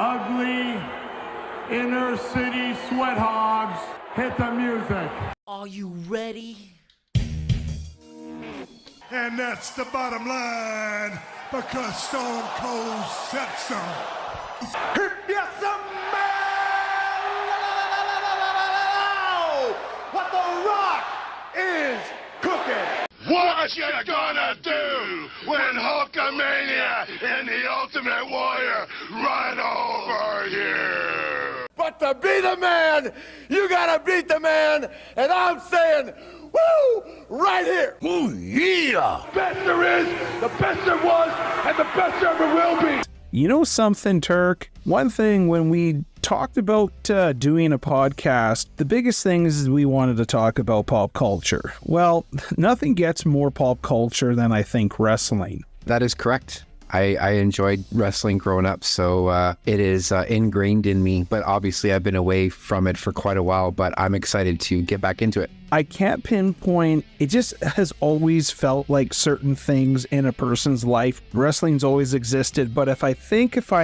ugly inner city sweat hogs, hit the music. Are you ready? And that's the bottom line, because Stone Cold said so. If you're some man, what the Rock is cooking. What you gonna do when Hulkamania and the Ultimate Warrior run over you? But to be the man, you gotta beat the man, and I'm saying, woo, right here. Ooh, yeah. Best there is, the best there was, and the best there ever will be. You know something, Turk? One thing when we talked about doing a podcast, the biggest thing is we wanted to talk about pop culture. Well, nothing gets more pop culture than I think wrestling. That is correct. I enjoyed wrestling growing up, so it is ingrained in me. But obviously, I've been away from it for quite a while, but I'm excited to get back into it. I can't pinpoint. It just has always felt like certain things in a person's life. Wrestling's always existed, but if I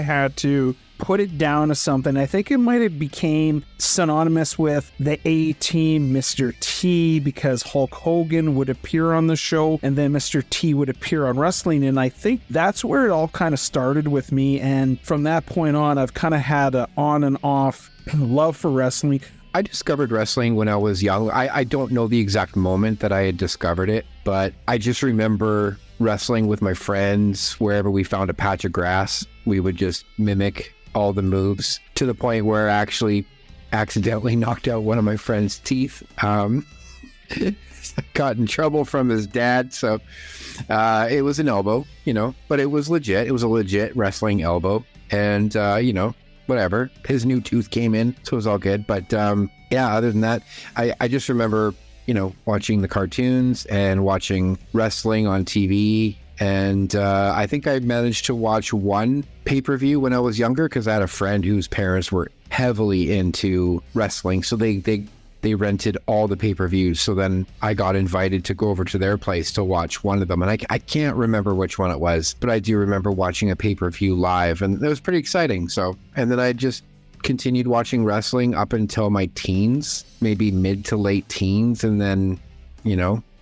had to put it down to something, I think it might have became synonymous with the A-Team, Mr.T, because Hulk Hogan would appear on the show and then Mr. T would appear on wrestling. And I think that's where it all kind of started with me. And from that point on, I've kind of had an on and off love for wrestling. I discovered wrestling when I was young. I don't know the exact moment that I had discovered it, but I just remember wrestling with my friends. Wherever we found a patch of grass, we would just mimic all the moves, to the point where I actually accidentally knocked out one of my friend's teeth. Got in trouble from his dad, so it was an elbow, but it was legit. It was a legit wrestling elbow, and whatever. His new tooth came in, so it was all good. But other than that, I just remember, watching the cartoons and watching wrestling on TV. And I think I managed to watch one pay-per-view when I was younger, because I had a friend whose parents were heavily into wrestling. So they rented all the pay-per-views. So then I got invited to go over to their place to watch one of them. And I can't remember which one it was, but I do remember watching a pay-per-view live, and it was pretty exciting. So, and then I just continued watching wrestling up until my teens, maybe mid to late teens. And then,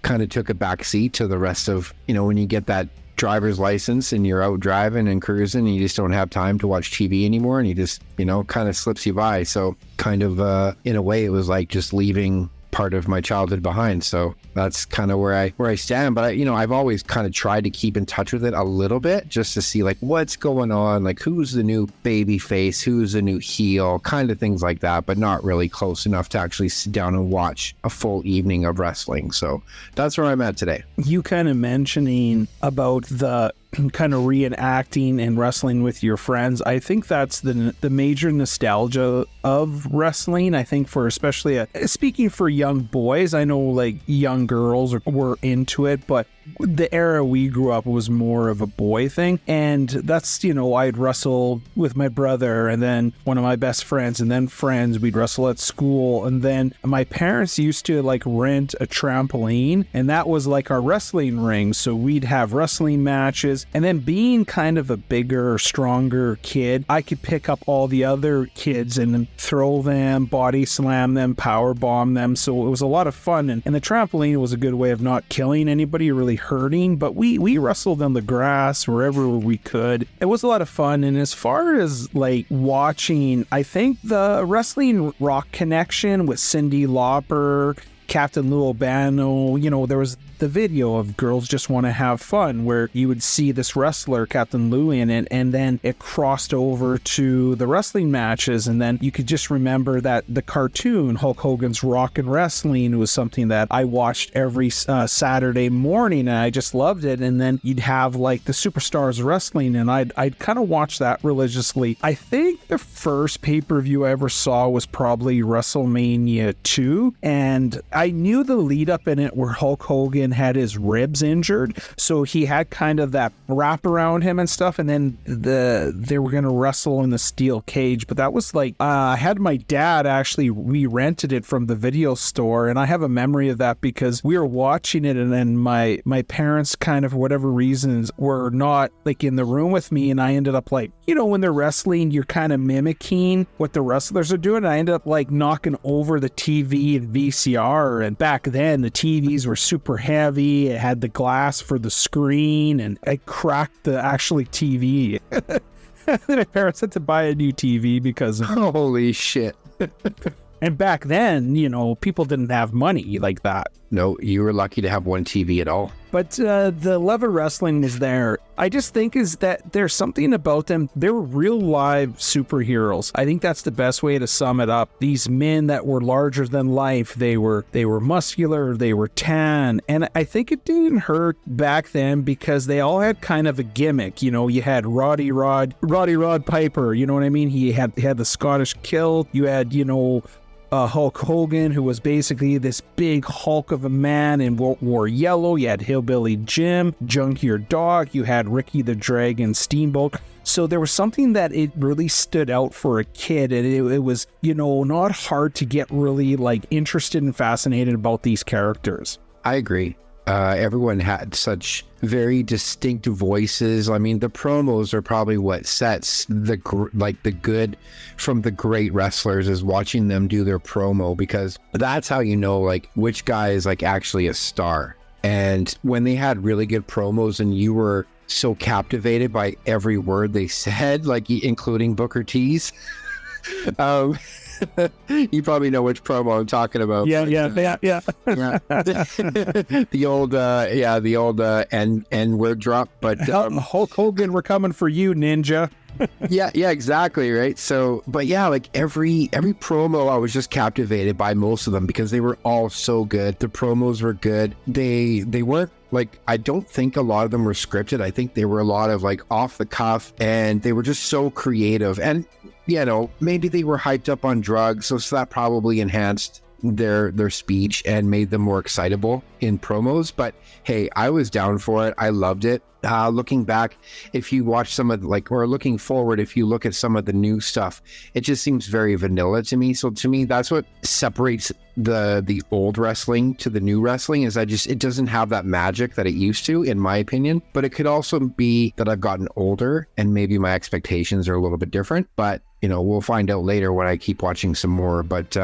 kind of took a back seat to the rest of, when you get that driver's license and you're out driving and cruising and you just don't have time to watch TV anymore, and you just, kind of slips you by. So kind of, in a way, it was like just leaving part of my childhood behind. So that's kind of where I stand. But I've always kind of tried to keep in touch with it a little bit, just to see like what's going on, like who's the new baby face, who's the new heel, kind of things like that, but not really close enough to actually sit down and watch a full evening of wrestling. So that's where I'm at today. You kind of mentioning about the kind of reenacting and wrestling with your friends, I think that's the major nostalgia of wrestling. I think for especially speaking for young boys, I know like young girls were into it, but the era we grew up was more of a boy thing. And that's, I'd wrestle with my brother and then one of my best friends and then friends. We'd wrestle at school. And then my parents used to like rent a trampoline, and that was like our wrestling ring. So we'd have wrestling matches. And then being kind of a bigger, stronger kid, I could pick up all the other kids and then throw them, body slam them, power bomb them. So it was a lot of fun. And the trampoline was a good way of not killing anybody, really hurting, but we wrestled on the grass wherever we could. It was a lot of fun. And as far as like watching, I think the Wrestling Rock connection with Cyndi Lauper, Captain Lou Albano, there was the video of Girls Just Want to Have Fun, where you would see this wrestler, Captain Lou, in it, and then it crossed over to the wrestling matches, and then you could just remember that the cartoon, Hulk Hogan's Rock and Wrestling, was something that I watched every Saturday morning, and I just loved it. And then you'd have like the Superstars Wrestling, and I'd kind of watch that religiously. I think the first pay-per-view I ever saw was probably Wrestlemania 2, and I knew the lead up in it where Hulk Hogan Hogan had his ribs injured, so he had kind of that wrap around him and stuff, and then they were going to wrestle in the steel cage. But that was like, I had my dad actually, we rented it from the video store, and I have a memory of that because we were watching it, and then my parents kind of, for whatever reasons, were not like in the room with me, and I ended up like, you know, when they're wrestling, you're kind of mimicking what the wrestlers are doing. I ended up like knocking over the TV and VCR, and back then the TVs were super heavy. It had the glass for the screen, and I cracked the actually TV. My parents had to buy a new TV because of... Holy shit. And back then, you know, people didn't have money like that. No, you were lucky to have one TV at all. But the love of wrestling was there. I just think is that there's something about them. They were real live superheroes. I think that's the best way to sum it up. These men that were larger than life. They were muscular. They were tan. And I think it didn't hurt back then because they all had kind of a gimmick. You know, you had Roddy Rod Piper. You know what I mean? He had the Scottish kilt. You had, you know, Hulk Hogan, who was basically this big hulk of a man and wore yellow. You had Hillbilly Jim, Junkyard Dog. You had Ricky the Dragon Steamboat. So there was something that it really stood out for a kid, and it was, you know, not hard to get really like interested and fascinated about these characters. I agree. Everyone had such very distinct voices. I mean, the promos are probably what sets the good from the great wrestlers, is watching them do their promo, because that's how you know like which guy is like actually a star. And when they had really good promos and you were so captivated by every word they said, like including Booker T's. You probably know which promo I'm talking about. Yeah. Yeah. the old N-word drop. But Hulk Hogan, we're coming for you, ninja. yeah, exactly, right? So, but yeah, like every promo, I was just captivated by most of them because they were all so good. The promos were good. They weren't like, I don't think a lot of them were scripted. I think they were a lot of like off the cuff, and they were just so creative. And you know, maybe they were hyped up on drugs, so that probably enhanced their speech and made them more excitable in promos. But hey, I was down for it. I loved it. Looking back, if you watch some of or looking forward, if you look at some of the new stuff, it just seems very vanilla to me. So to me, that's what separates the old wrestling to the new wrestling, is it doesn't have that magic that it used to, in my opinion. But it could also be that I've gotten older and maybe my expectations are a little bit different. But you know, we'll find out later when I keep watching some more. But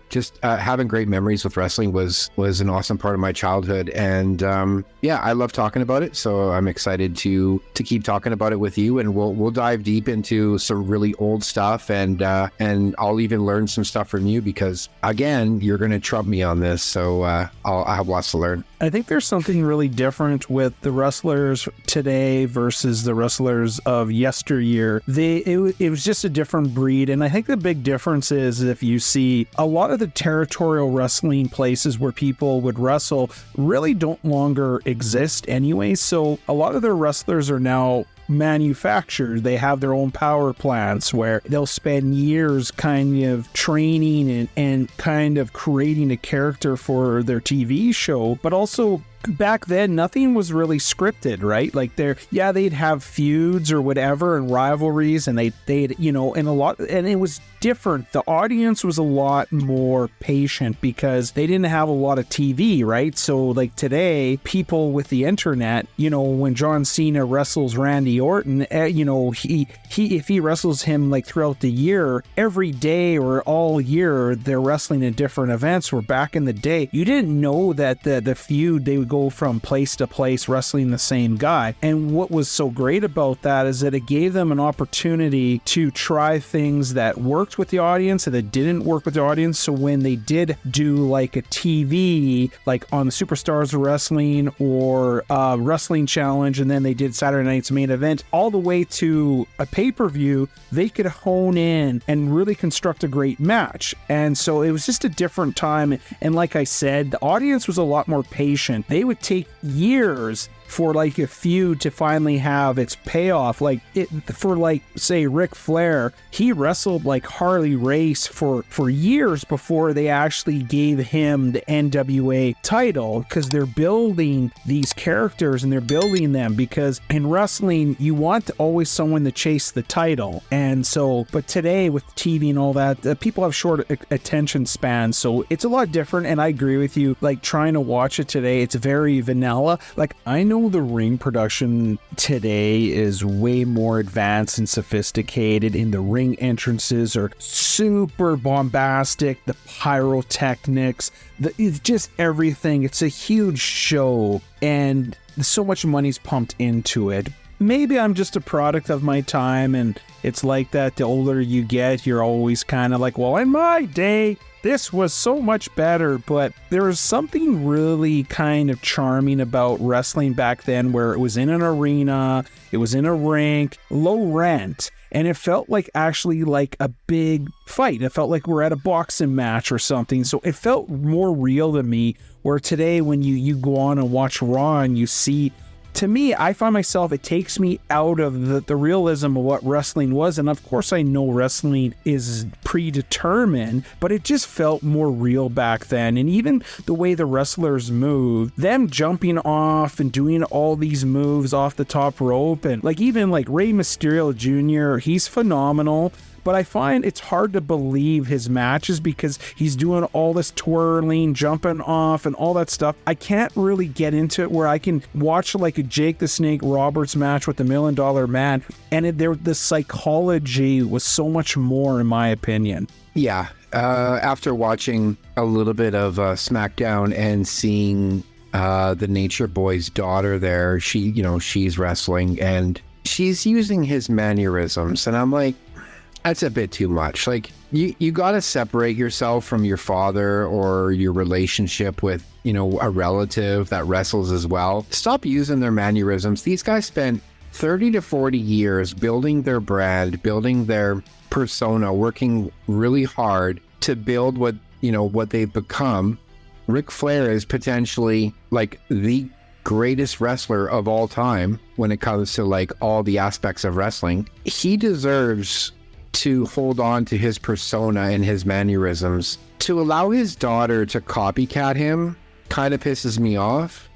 just having great memories with wrestling was an awesome part of my childhood. And yeah, I love talking about it. So I'm excited to keep talking about it with you. And we'll dive deep into some really old stuff. And I'll even learn some stuff from you because, again, you're going to trump me on this. So I'll have lots to learn. I think there's something really different with the wrestlers today versus the wrestlers of yesteryear. It was just a different breed. And I think the big difference is if you see a lot of the territorial wrestling places where people would wrestle really don't longer exist anyway. So a lot of their wrestlers are now manufactured. They have their own power plants where they'll spend years kind of training and kind of creating a character for their TV show. But also back then, nothing was really scripted, right? Like they'd have feuds or whatever and rivalries, and they'd you know, and it was different. The audience was a lot more patient because they didn't have a lot of TV, right? So like today, people with the internet, you know, when John Cena wrestles Randy Orton, you know, if he wrestles him like throughout the year, every day or all year, they're wrestling in different events. Where back in the day, you didn't know that the feud, they would go from place to place wrestling the same guy. And what was so great about that is that it gave them an opportunity to try things that worked with the audience and that didn't work with the audience. So when they did do like a TV, like on the Superstars of Wrestling or Wrestling Challenge, and then they did Saturday Night's Main Event, all the way to a pay-per-view, they could hone in and really construct a great match. And so it was just a different time. And like I said, the audience was a lot more patient. They would take years for like a feud to finally have its payoff. Like it for like say Ric Flair, he wrestled like Harley Race for years before they actually gave him the NWA title, because they're building these characters and they're building them, because in wrestling you want always someone to chase the title. And so, but today with TV and all that, people have short attention spans, so it's a lot different. And I agree with you, like trying to watch it today, it's very vanilla. Like I know the ring production today is way more advanced and sophisticated, and the ring entrances are super bombastic, the pyrotechnics, it's just everything. It's a huge show and so much money's pumped into it. Maybe I'm just a product of my time, and it's like that. The older you get, you're always kind of like, well, in my day this was so much better. But there was something really kind of charming about wrestling back then, where it was in an arena, it was in a rink, low rent, and it felt like actually like a big fight. It felt like we're at a boxing match or something. So it felt more real to me, where today when you go on and watch Raw and you see, to me, I find myself, it takes me out of the realism of what wrestling was. And of course, I know wrestling is predetermined, but it just felt more real back then. And even the way the wrestlers moved, them jumping off and doing all these moves off the top rope, and like even like Rey Mysterio Jr., he's phenomenal. But I find it's hard to believe his matches because he's doing all this twirling, jumping off, and all that stuff. I can't really get into it where I can watch like a Jake the Snake Roberts match with the $1 Million Man, and the psychology was so much more, in my opinion. Yeah. After watching a little bit of SmackDown and seeing the Nature Boy's daughter there, she's wrestling and she's using his mannerisms, and I'm like, that's a bit too much. Like you got to separate yourself from your father or your relationship with, a relative that wrestles as well. Stop using their mannerisms. These guys spent 30 to 40 years building their brand, building their persona, working really hard to build what they've become. Ric Flair is potentially like the greatest wrestler of all time when it comes to like all the aspects of wrestling. He deserves to hold on to his persona and his mannerisms. To allow his daughter to copycat him kind of pisses me off,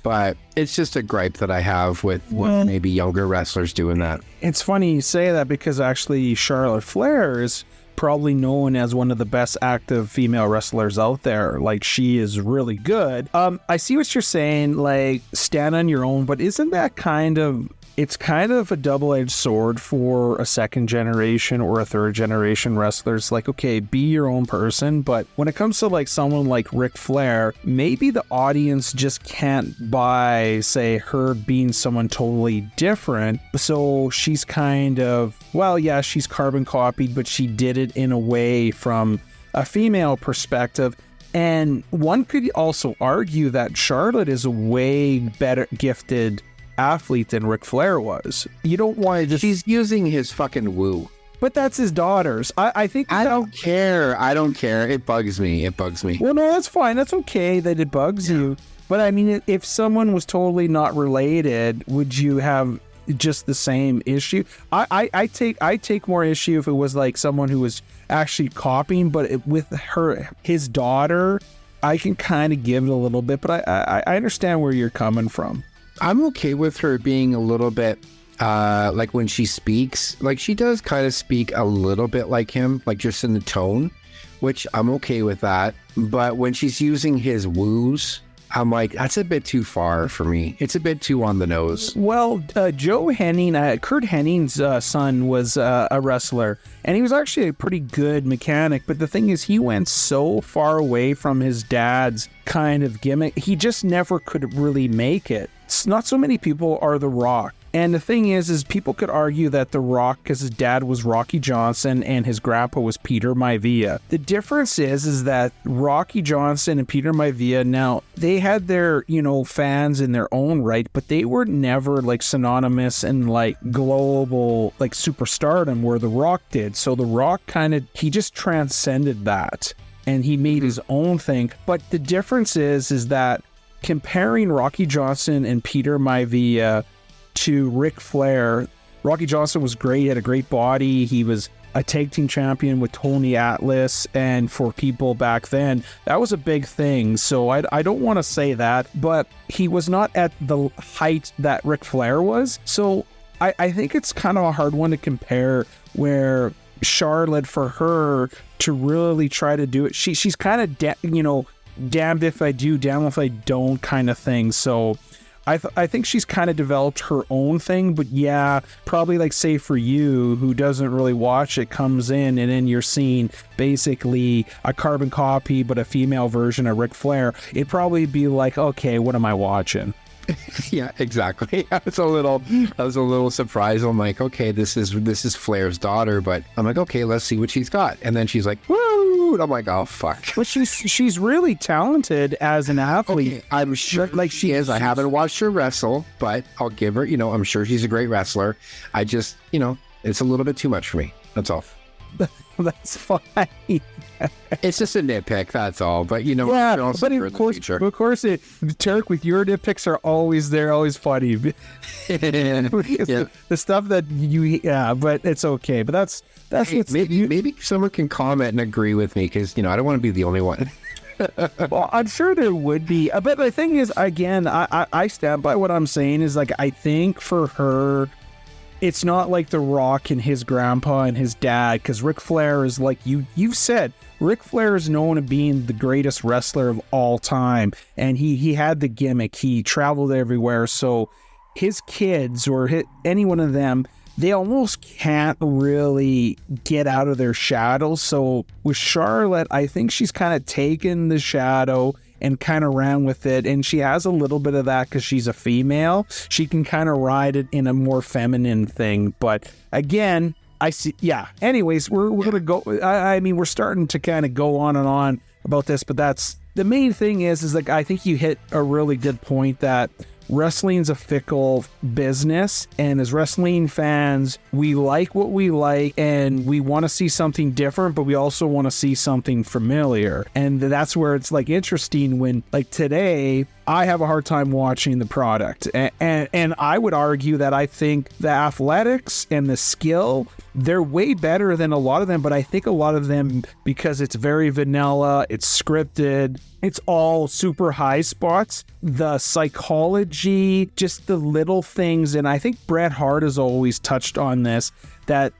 but it's just a gripe that I have with maybe younger wrestlers doing that. It's funny you say that, because actually Charlotte Flair is probably known as one of the best active female wrestlers out there. Like, she is really good. I see what you're saying, like stand on your own, but isn't that it's kind of a double-edged sword for a second generation or a third generation wrestlers. Like, okay, be your own person, but when it comes to like someone like Ric Flair, maybe the audience just can't buy, say, her being someone totally different. So she's kind of, she's carbon copied, but she did it in a way from a female perspective. And one could also argue that Charlotte is a way better gifted athlete than Ric Flair was. You don't want to just... She's using his fucking woo. But that's his daughters. I think... I don't care. It bugs me. Well, no, that's fine. That's okay that it bugs you. But I mean, if someone was totally not related, would you have just the same issue? I take more issue if it was like someone who was actually copying, but with his daughter, I can kind of give it a little bit, but I understand where you're coming from. I'm okay with her being a little bit, like when she speaks, like she does kind of speak a little bit like him, like just in the tone, which I'm okay with that. But when she's using his woos, I'm like, that's a bit too far for me. It's a bit too on the nose. Well, Joe Henning, Kurt Henning's son was a wrestler, and he was actually a pretty good mechanic. But the thing is, he went so far away from his dad's kind of gimmick, he just never could really make it. Not so many people are The Rock. And the thing is people could argue that The Rock, because his dad was Rocky Johnson and his grandpa was Peter Maivia. The difference is that Rocky Johnson and Peter Maivia, now they had their, fans in their own right, but they were never like synonymous and like global, like superstardom where The Rock did. So The Rock he just transcended that and he made his own thing. But the difference is that comparing Rocky Johnson and Peter Maivia to Ric Flair, Rocky Johnson was great, had a great body. He was a tag team champion with Tony Atlas, and for people back then, that was a big thing. So I don't want to say that, but he was not at the height that Ric Flair was. So I think it's kind of a hard one to compare, where Charlotte, for her to really try to do it, she's kind of damned if I do, damned if I don't kind of thing. So I think she's kind of developed her own thing. But yeah, probably like, say for you who doesn't really watch it, comes in and then you're seeing basically a carbon copy but a female version of Ric Flair, it'd probably be like, okay, what am I watching? Yeah, exactly. I was a little surprised. I'm like, okay, this is Flair's daughter, but I'm like, okay, let's see what she's got. And then she's like, woo! And I'm like, oh fuck. But she's really talented as an athlete. Okay, I'm sure, like she is. I haven't watched her wrestle, but I'll give her. I'm sure she's a great wrestler. I just, it's a little bit too much for me. That's all. That's fine. It's just a nitpick, that's all. But yeah, but of course, Turk, with your nitpicks are always there, always funny. The stuff that but it's okay. But that's hey, maybe someone can comment and agree with me, because I don't want to be the only one. Well, I'm sure there would be, but the thing is, again, I stand by what I'm saying. Is like, I think for her, it's not like The Rock and his grandpa and his dad, because Ric Flair is, like you said, Ric Flair is known as being the greatest wrestler of all time, and he had the gimmick. He traveled everywhere, so his kids or any one of them, they almost can't really get out of their shadow. So with Charlotte, I think she's kind of taken the shadow and kind of ran with it, and she has a little bit of that because she's a female. She can kind of ride it in a more feminine thing. But again, I see. Yeah. Anyways, we're gonna go. I mean, we're starting to kind of go on and on about this, but that's the main thing. Is like, I think you hit a really good point that wrestling's a fickle business, and as wrestling fans, we like what we like, and we want to see something different, but we also want to see something familiar. And that's where it's like interesting when, like, today I have a hard time watching the product, and I would argue that I think the athletics and the skill, they're way better than a lot of them, but I think a lot of them, because it's very vanilla, it's scripted, it's all super high spots, the psychology, just the little things. And I think Bret Hart has always touched on this, that,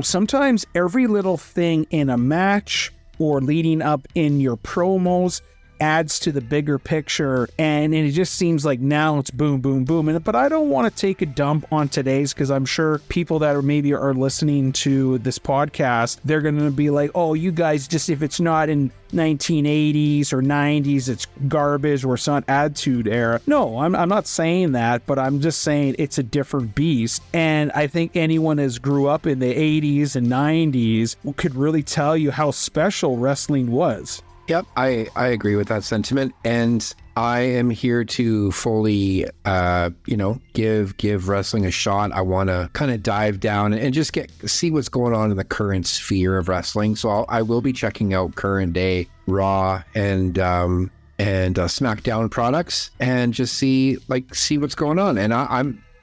sometimes every little thing in a match or leading up in your promos adds to the bigger picture, and it just seems like now it's boom, boom, boom. But I don't want to take a dump on today's, because I'm sure people that are listening to this podcast, they're going to be like, oh, you guys, just if it's not in 1980s or 90s, it's garbage, or it's not Attitude Era. No, I'm not saying that, but I'm just saying it's a different beast. And I think anyone that grew up in the 80s and 90s could really tell you how special wrestling was. Yep, I agree with that sentiment, and I am here to fully, give wrestling a shot. I want to kind of dive down and just see what's going on in the current sphere of wrestling. So I will be checking out current day Raw and SmackDown products, and just see what's going on. And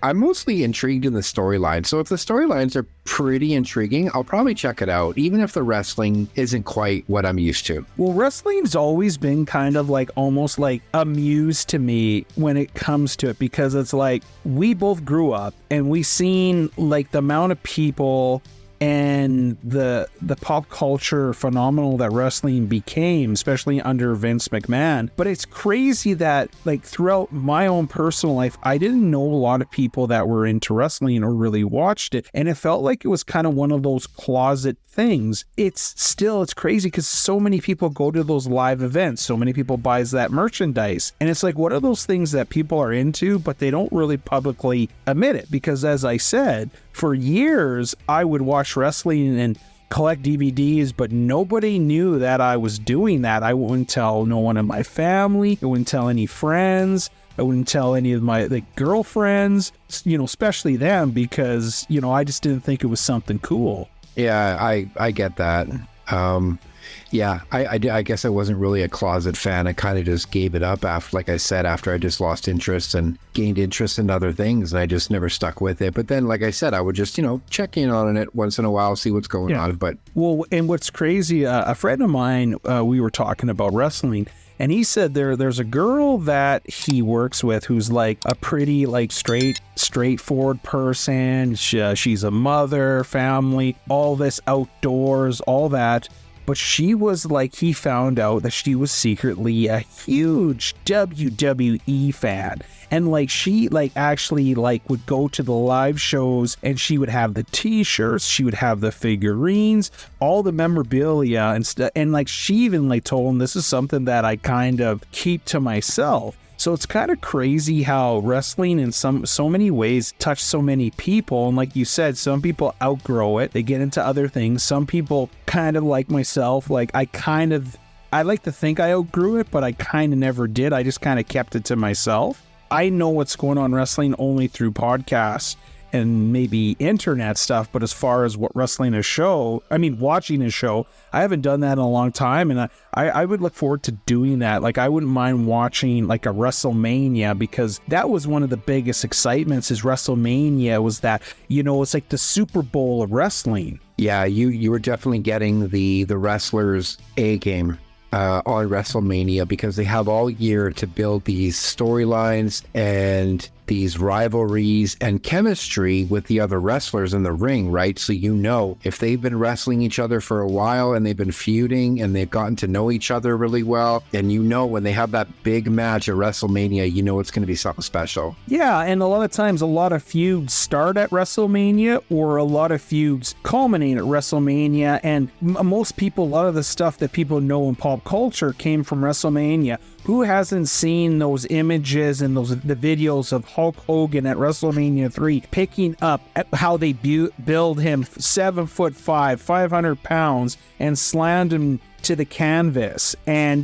I'm mostly intrigued in the storyline. So if the storylines are pretty intriguing, I'll probably check it out, even if the wrestling isn't quite what I'm used to. Well, wrestling's always been kind of like almost like a muse to me when it comes to it, because it's like we both grew up and we seen like the amount of people and the pop culture phenomenal that wrestling became, especially under Vince McMahon. But it's crazy that, like, throughout my own personal life, I didn't know a lot of people that were into wrestling or really watched it. And it felt like it was kind of one of those closet things. It's crazy because so many people go to those live events. So many people buys that merchandise. And it's like, what are those things that people are into, but they don't really publicly admit it? Because as I said, for years, I would watch wrestling and collect DVDs, but nobody knew that I was doing that. I wouldn't tell no one in my family. I wouldn't tell any friends. I wouldn't tell any of my girlfriends, especially them, because, I just didn't think it was something cool. Yeah, I get that. Yeah, I guess I wasn't really a closet fan. I kind of just gave it up after, like I said, after I just lost interest and gained interest in other things, and I just never stuck with it. But then, like I said, I would just, check in on it once in a while, see what's going on. But well, and what's crazy, a friend of mine, we were talking about wrestling, and he said there's a girl that he works with who's like a pretty like straightforward person. She's a mother, family, all this outdoors, all that. But she was like, he found out that she was secretly a huge WWE fan. And like, she like actually like would go to the live shows and she would have the t-shirts, she would have the figurines, all the memorabilia and stuff. And like, she even like told him, this is something that I kind of keep to myself. So it's kind of crazy how wrestling in so many ways touch so many people. And like you said, some people outgrow it. They get into other things. Some people kind of like myself, like I like to think I outgrew it, but I kind of never did. I just kind of kept it to myself. I know what's going on in wrestling only through podcasts and maybe internet stuff, but as far as what watching a show, I haven't done that in a long time, and I would look forward to doing that. Like, I wouldn't mind watching like a Wrestlemania, because that was one of the biggest excitements is Wrestlemania was that, it's like the Super Bowl of wrestling. yeah, you were definitely getting the wrestlers A game on Wrestlemania, because they have all year to build these storylines and these rivalries and chemistry with the other wrestlers in the ring, right? So if they've been wrestling each other for a while and they've been feuding and they've gotten to know each other really well, and when they have that big match at WrestleMania, it's going to be something special. Yeah, and a lot of times a lot of feuds start at WrestleMania, or a lot of feuds culminate at WrestleMania, and most people, a lot of the stuff that people know in pop culture came from WrestleMania. Who hasn't seen those images and the videos of Hulk Hogan at WrestleMania 3 picking up how they build him 7'5", 500 pounds, and slammed him to the canvas? And,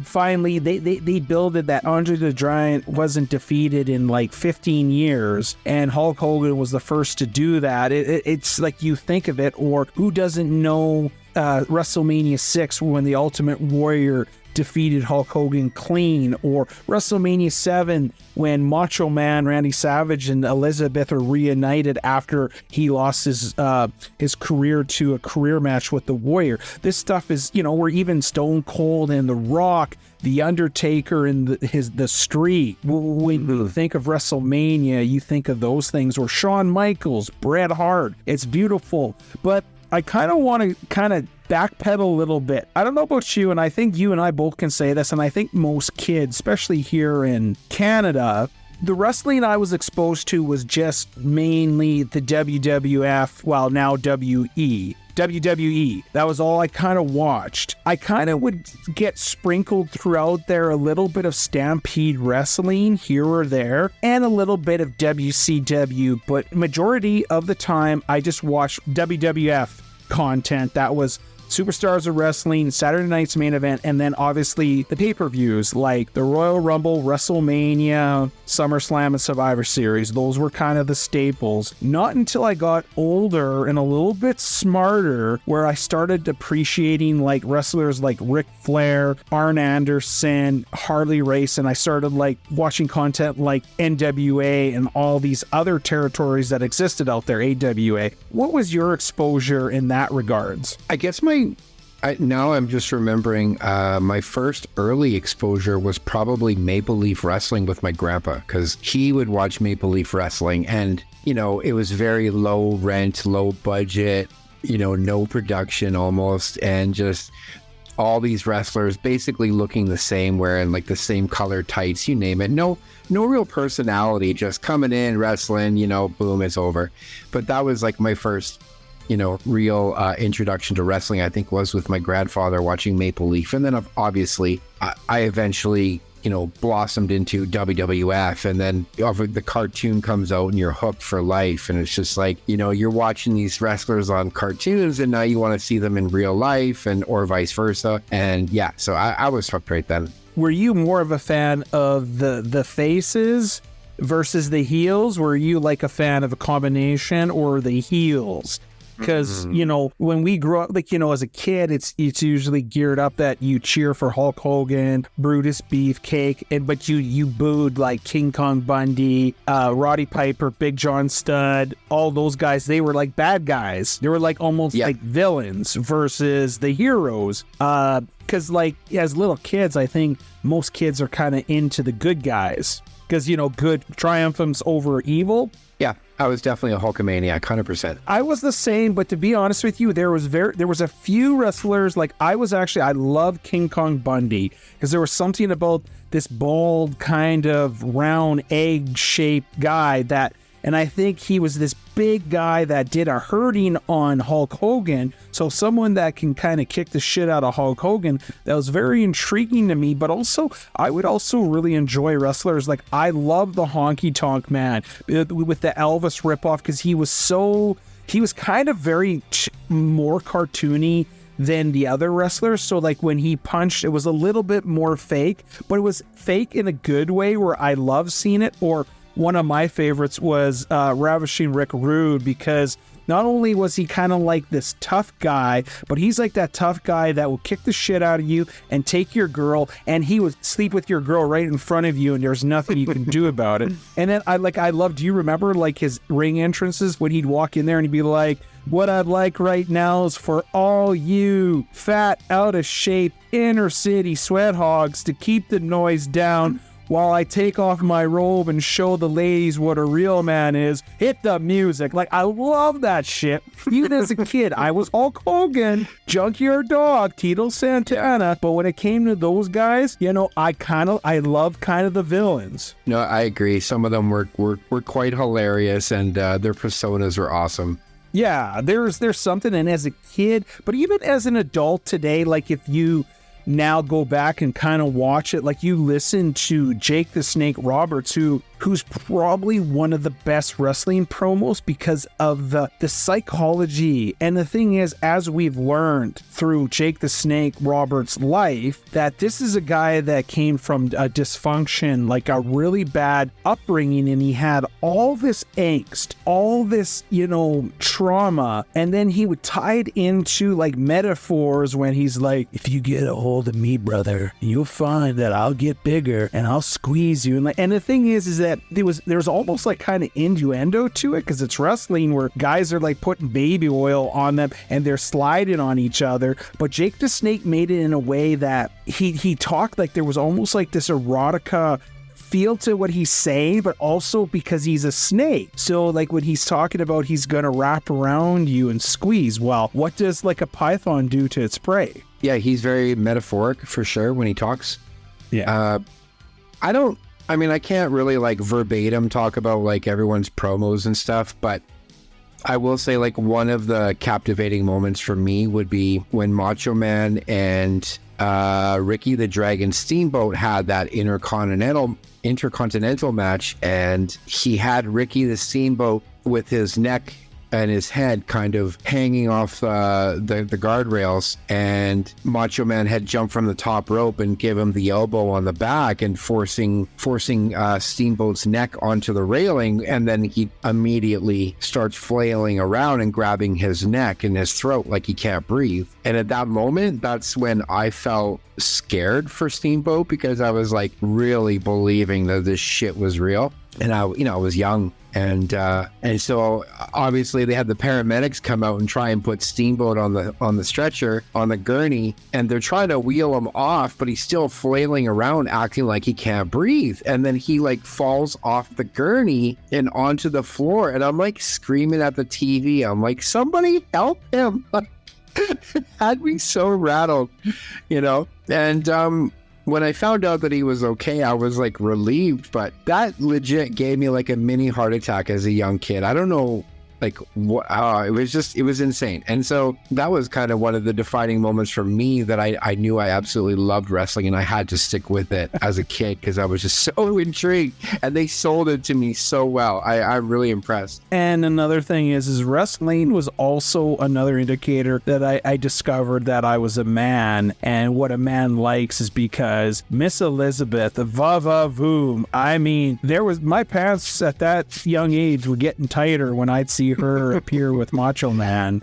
finally, they builded that Andre the Giant wasn't defeated in like 15 years, and Hulk Hogan was the first to do that. It's like, you think of it, or who doesn't know WrestleMania 6 when the Ultimate Warrior defeated Hulk Hogan clean, or WrestleMania 7 when Macho Man Randy Savage and Elizabeth are reunited after he lost his career to a career match with the Warrior. This stuff is, where even Stone Cold and The Rock, The Undertaker and the Streak. When you think of WrestleMania, you think of those things, or Shawn Michaels, Bret Hart. It's beautiful, but I kind of want to backpedal a little bit. I don't know about you, and I think you and I both can say this, and I think most kids, especially here in Canada, the wrestling I was exposed to was just mainly the WWF, well, now WWE. That was all I kind of watched. I kind of would get sprinkled throughout there a little bit of Stampede Wrestling here or there, and a little bit of WCW, but majority of the time I just watched WWF content. That was Superstars of Wrestling, Saturday Night's Main Event, and then obviously the pay-per-views like the Royal Rumble, WrestleMania, SummerSlam, and Survivor Series. Those were kind of the staples. Not until I got older and a little bit smarter where I started appreciating like wrestlers like Ric Flair, Arn Anderson, Harley Race, and I started like watching content like NWA and all these other territories that existed out there, AWA. What was your exposure in that regards? I guess now I'm just remembering my first early exposure was probably Maple Leaf Wrestling with my grandpa, because he would watch Maple Leaf Wrestling, and it was very low rent, low budget, no production almost, and just all these wrestlers basically looking the same, wearing like the same color tights, you name it. No real personality, just coming in, wrestling, boom, it's over. But that was like my first real introduction to wrestling, I think, was with my grandfather watching Maple Leaf. And then obviously I eventually, blossomed into WWF, and then the cartoon comes out and you're hooked for life. And it's just like, you're watching these wrestlers on cartoons and now you want to see them in real life, or vice versa. And yeah, so I was hooked right then. Were you more of a fan of the faces versus the heels? Were you like a fan of a combination, or the heels? Because, you know, when we grew up, like, you know, as a kid, it's usually geared up that you cheer for Hulk Hogan, Brutus Beefcake, but you booed like King Kong Bundy, Roddy Piper, Big John Studd, all those guys. They were like bad guys. They were like almost like villains versus the heroes. Because like as little kids, I think most kids are kind of into the good guys. Because, you know, good triumphs over evil. Yeah, I was definitely a Hulkamaniac, 100%. I was the same, but to be honest with you, there was a few wrestlers, like I love King Kong Bundy, because there was something about this bald, kind of round egg-shaped guy and I think he was this big guy that did a hurting on Hulk Hogan. So someone that can kind of kick the shit out of Hulk Hogan, that was very intriguing to me. But also, I would also really enjoy wrestlers. Like, I love the Honky Tonk Man with the Elvis ripoff, because he was kind of very more cartoony than the other wrestlers. So like when he punched, it was a little bit more fake, but it was fake in a good way where I love seeing it. Or one of my favorites was Ravishing Rick Rude, because not only was he kind of like this tough guy, but he's like that tough guy that will kick the shit out of you and take your girl, and he would sleep with your girl right in front of you, and there's nothing you can do about it. And then I love, do you remember like his ring entrances when he'd walk in there and he'd be like, "What I'd like right now is for all you fat, out of shape, inner city sweat hogs to keep the noise down while I take off my robe and show the ladies what a real man is. Hit the music." Like, I love that shit. Even as a kid, I was Hulk Hogan, Junkyard Dog, Tito Santana. But when it came to those guys, you know, I love kind of the villains. No, I agree. Some of them were quite hilarious, and their personas were awesome. Yeah, there's something. And as a kid, but even as an adult today, like if you now go back and kind of watch it, like you listen to Jake the Snake Roberts, who's probably one of the best wrestling promos because of the psychology. And the thing is, as we've learned through Jake the Snake Roberts' life, that this is a guy that came from a dysfunction, like a really bad upbringing, and he had all this angst, all this, you know, trauma, and then he would tie it into like metaphors when he's like, "If you get a hold of me, brother, you'll find that I'll get bigger and I'll squeeze you." And the thing is that there's almost like kind of innuendo to it, because it's wrestling where guys are like putting baby oil on them and they're sliding on each other. But Jake the Snake made it in a way that he talked like there was almost like this erotica feel to what he's saying, but also because he's a snake. So like when he's talking about he's gonna wrap around you and squeeze, well, what does like a python do to its prey? Yeah, he's very metaphoric for sure when he talks. Yeah. I can't really like verbatim talk about like everyone's promos and stuff, but I will say like one of the captivating moments for me would be when Macho Man and Ricky the Dragon Steamboat had that intercontinental match, and he had Ricky the Steamboat with his neck and his head kind of hanging off the guardrails, and Macho Man had jumped from the top rope and give him the elbow on the back and forcing Steamboat's neck onto the railing, and then he immediately starts flailing around and grabbing his neck and his throat like he can't breathe. And at that moment, that's when I felt scared for Steamboat, because I was like really believing that this shit was real. And I was young. And so obviously they had the paramedics come out and try and put Steamboat on the stretcher, on the gurney, and they're trying to wheel him off, but he's still flailing around, acting like he can't breathe. And then he like falls off the gurney and onto the floor. And I'm like screaming at the TV. I'm like, somebody help him. It had me so rattled, you know? And when I found out that he was okay, I was like relieved, but that legit gave me like a mini heart attack as a young kid. I don't know, like what, it was insane. And so that was kind of one of the defining moments for me, that I knew I absolutely loved wrestling, and I had to stick with it as a kid because I was just so intrigued, and they sold it to me so well. I'm really impressed. And another thing is wrestling was also another indicator that I discovered that I was a man, and what a man likes is because Miss Elizabeth, va-va-voom. I mean, my pants at that young age were getting tighter when I'd see her appear with Macho Man.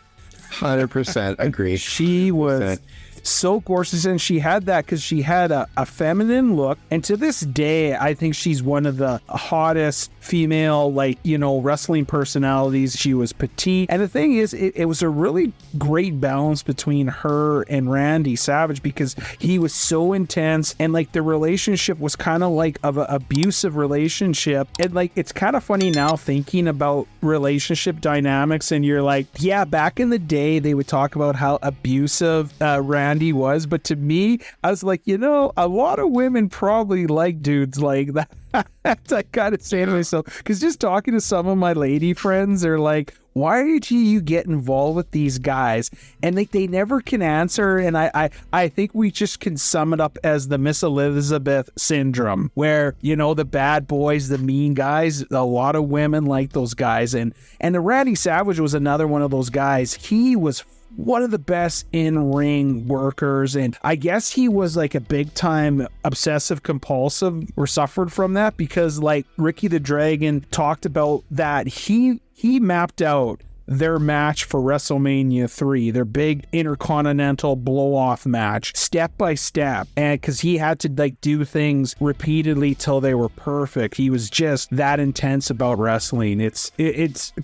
100% agree. She was so gorgeous, and she had that because she had a feminine look, and to this day I think she's one of the hottest female, like, you know, wrestling personalities. She was petite, and the thing is, it was a really great balance between her and Randy Savage, because he was so intense, and like the relationship was kind of like of an abusive relationship. And like, it's kind of funny now thinking about relationship dynamics, and you're like, yeah, back in the day they would talk about how abusive Randy was, but to me, I was like, you know, a lot of women probably like dudes like that. I gotta say to myself, because just talking to some of my lady friends, they're like, why did you get involved with these guys? And like, they never can answer. And I think we just can sum it up as the Miss Elizabeth syndrome, where, you know, the bad boys, the mean guys, a lot of women like those guys. And the Randy Savage was another one of those guys. He was one of the best in-ring workers, and I guess he was like a big-time obsessive compulsive, or suffered from that, because like Ricky the Dragon talked about that he mapped out their match for WrestleMania 3, their big intercontinental blow-off match, step by step, and because he had to like do things repeatedly till they were perfect. He was just that intense about wrestling. It's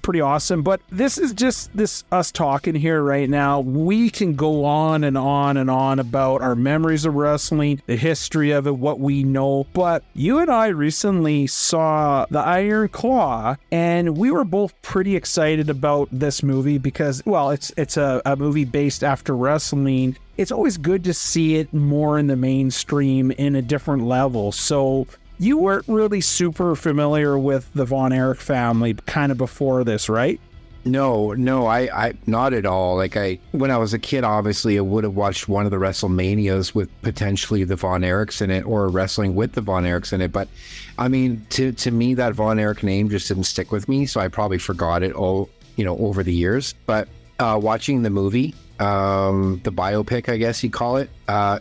pretty awesome. But this is just us talking here right now. We can go on and on and on about our memories of wrestling, the history of it, what we know. But you and I recently saw The Iron Claw, and we were both pretty excited about this movie because, well, it's a movie based after wrestling. It's always good to see it more in the mainstream in a different level. So you weren't really super familiar with the Von Erich family kind of before this, right? No, I not at all. Like, when I was a kid, obviously I would have watched one of the WrestleManias with potentially the Von Erichs in it, or wrestling with the Von Erichs in it. But I mean, to me, that Von Erich name just didn't stick with me, so I probably forgot it all, you know, over the years. But watching the movie, the biopic, I guess you call it,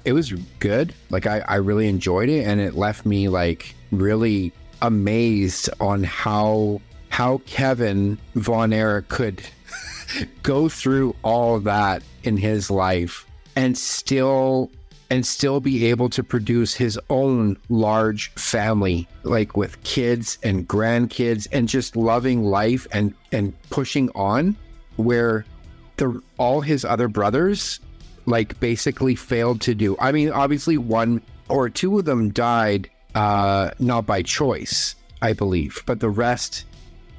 it was good. Like, I really enjoyed it, and it left me like really amazed on how Kevin Von Erich could go through all that in his life and still be able to produce his own large family, like with kids and grandkids, and just loving life and pushing on, where all his other brothers like basically failed to do. I mean, obviously one or two of them died not by choice, I believe, but the rest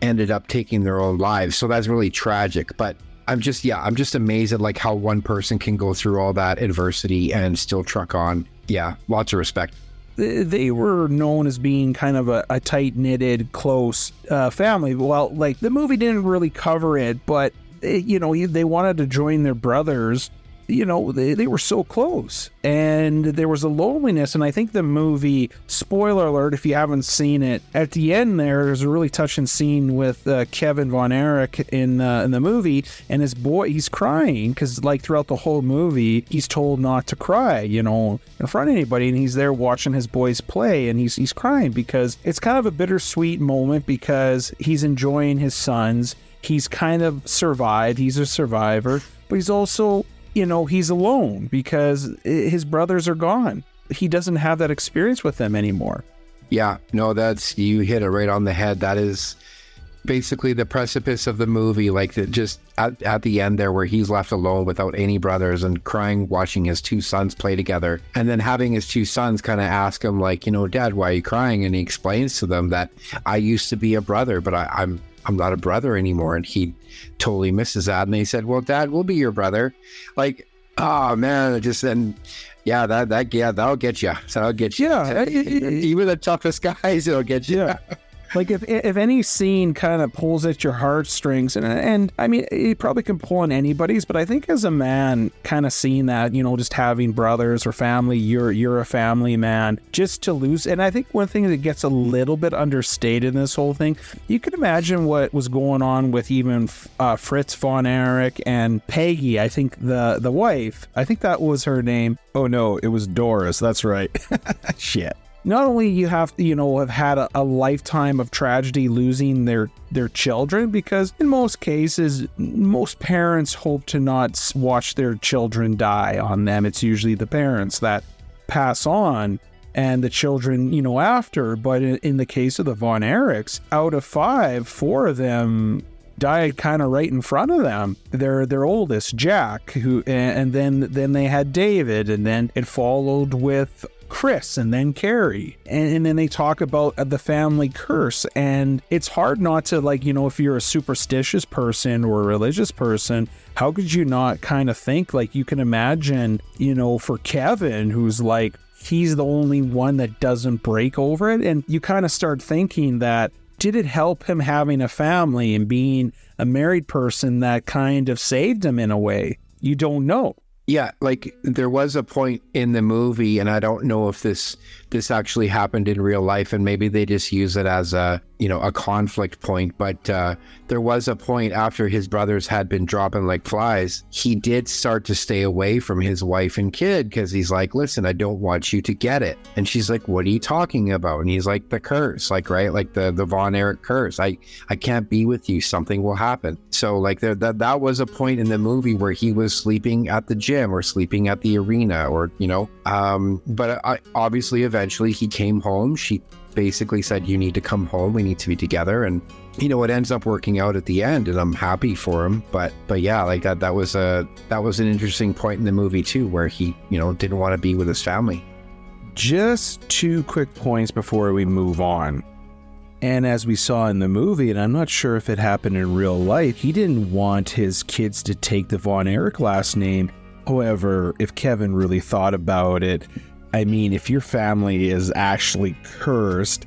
ended up taking their own lives. So that's really tragic. But I'm just amazed at like how one person can go through all that adversity and still truck on. Yeah, lots of respect. They were known as being kind of a tight-knitted, close family. Well, like, the movie didn't really cover it, but you know, they wanted to join their brothers. You know, they were so close, and there was a loneliness. And I think the movie, spoiler alert if you haven't seen it, at the end there's a really touching scene with Kevin Von Erich in the movie, and his boy, he's crying because like throughout the whole movie he's told not to cry, you know, in front of anybody, and he's there watching his boys play, and he's crying because it's kind of a bittersweet moment, because he's enjoying his sons. He's kind of survived, he's a survivor, but he's also, you know, he's alone because his brothers are gone. He doesn't have that experience with them anymore. Yeah, no, you hit it right on the head. That is basically the precipice of the movie, like just at the end there, where he's left alone without any brothers and crying, watching his two sons play together, and then having his two sons kind of ask him, like, you know, Dad, why are you crying? And he explains to them that I used to be a brother, but I'm not a brother anymore. And he totally misses that. And they said, well, Dad, we'll be your brother. Like, oh man, that'll get you. So that'll get you. Yeah. Even the toughest guys, it'll get you. Yeah. Like, if any scene kind of pulls at your heartstrings, and I mean, it probably can pull on anybody's, but I think as a man, kind of seeing that, you know, just having brothers or family, you're a family man, just to lose. And I think one thing that gets a little bit understated in this whole thing, you can imagine what was going on with even Fritz Von Erich and Peggy, I think the wife, I think that was her name. Oh no, it was Doris. That's right. Shit. not only you have to, have had a lifetime of tragedy losing their children, because in most cases, most parents hope to not watch their children die on them. It's usually the parents that pass on and the children, after. But in the case of the Von Erichs, out of 5, 4 of them died kind of right in front of them. Their oldest, Jack, and then they had David, and then it followed with Chris, and then Carrie, and then they talk about the family curse. And it's hard not to, if you're a superstitious person or a religious person, how could you not kind of think, you can imagine, for Kevin, who's he's the only one that doesn't break over it, and you kind of start thinking that, did it help him having a family and being a married person that kind of saved him in a way? You don't know. Yeah, there was a point in the movie, and I don't know if this actually happened in real life, and maybe they just use it as a conflict point, but there was a point after his brothers had been dropping like flies, he did start to stay away from his wife and kid, because he's like, listen, I don't want you to get it. And she's like, what are you talking about? And he's like, the curse, right? The Von Erich curse. I can't be with you. Something will happen. So that was a point in the movie where he was sleeping at the gym or sleeping at the arena, or, but obviously eventually he came home. She basically said, you need to come home, we need to be together, and it ends up working out at the end, and I'm happy for him. But yeah, that was an interesting point in the movie too, where he didn't want to be with his family. Just 2 quick points before we move on. And as we saw in the movie, and I'm not sure if it happened in real life, he didn't want his kids to take the Von Erich last name. However, if Kevin really thought about it, I mean, if your family is actually cursed,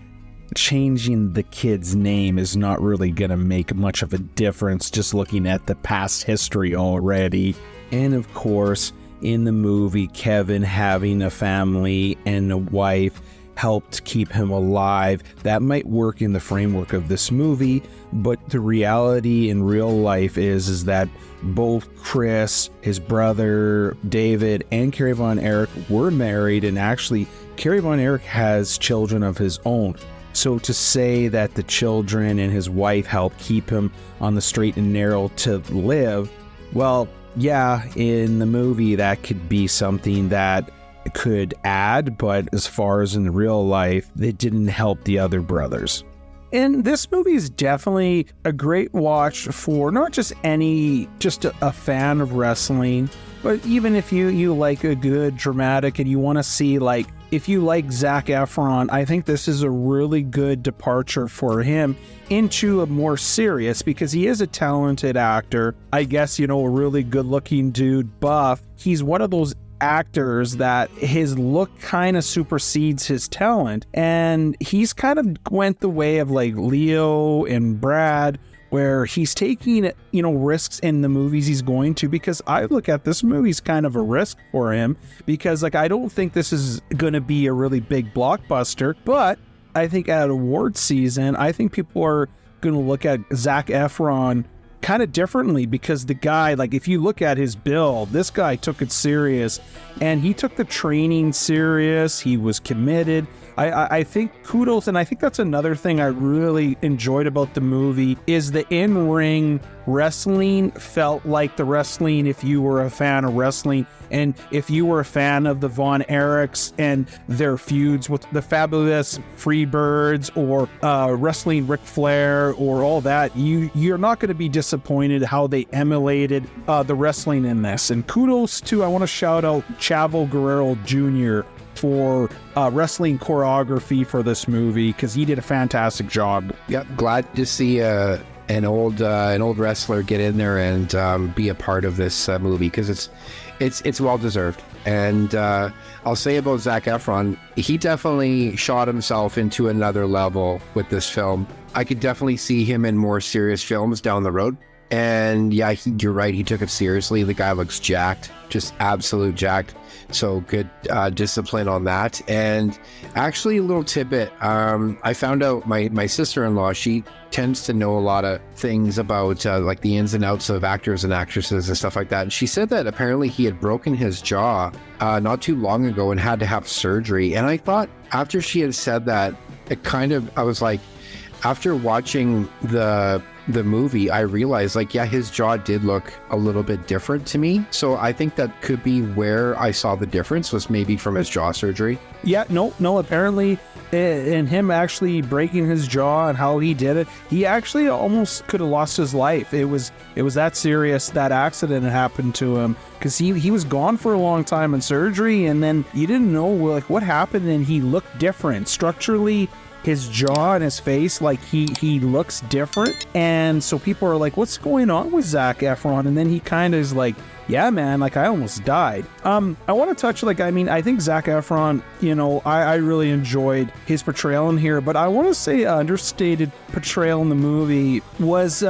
changing the kid's name is not really going to make much of a difference, just looking at the past history already. And of course, in the movie, Kevin having a family and a wife helped keep him alive. That might work in the framework of this movie, but the reality in real life is that both Chris, his brother David, and Carrie Von Erich were married, and actually Carrie Von Erich has children of his own. So to say that the children and his wife helped keep him on the straight and narrow to live, well, yeah, in the movie that could be something that could add, but as far as in real life, it didn't help the other brothers. And this movie is definitely a great watch for not just a fan of wrestling, but even if you like a good dramatic and you want to see, if you like Zac Efron, I think this is a really good departure for him into a more serious, because he is a talented actor. I guess, a really good looking dude, buff. He's one of those actors that his look kind of supersedes his talent, and he's kind of went the way of Leo and Brad, where he's taking risks in the movies he's going to, because I look at this movie's kind of a risk for him, because I don't think this is going to be a really big blockbuster, but I think at award season, I think people are going to look at Zac Efron kind of differently, because the guy, if you look at his build, this guy took it serious, and he took the training serious. He was committed. I think kudos, and I think that's another thing I really enjoyed about the movie, is the in-ring wrestling felt like the wrestling if you were a fan of wrestling, and if you were a fan of the Von Erichs and their feuds with the Fabulous Freebirds, or wrestling Ric Flair, or all that, you're not going to be disappointed how they emulated the wrestling in this. And kudos to, I want to shout out Chavo Guerrero Jr. for wrestling choreography for this movie, because he did a fantastic job. Yep, glad to see an old wrestler get in there and be a part of this movie, because it's well deserved. And I'll say about Zac Efron, he definitely shot himself into another level with this film. I could definitely see him in more serious films down the road. And yeah, you're right. He took it seriously. The guy looks jacked, just absolute jacked. So good discipline on that. And actually, a little tidbit. I found out my sister-in-law, she tends to know a lot of things about like the ins and outs of actors and actresses and stuff like that. And she said that apparently he had broken his jaw not too long ago and had to have surgery. And I thought after she had said that, I was like, after watching the movie, I realized like, yeah, his jaw did look a little bit different to me. So I think that could be where I saw the difference, was maybe from his jaw surgery. Yeah, no, apparently in him actually breaking his jaw and how he did it, he actually almost could have lost his life. It was that serious, that accident that happened to him, because he was gone for a long time in surgery, and then you didn't know like what happened, and he looked different structurally. His jaw and his face, like he looks different. And so people are like, what's going on with Zac Efron? And then he kind of is like, yeah, man, like I almost died. I want to touch, like, I mean, I think Zac Efron, you know, I really enjoyed his portrayal in here, but I want to say understated portrayal in the movie was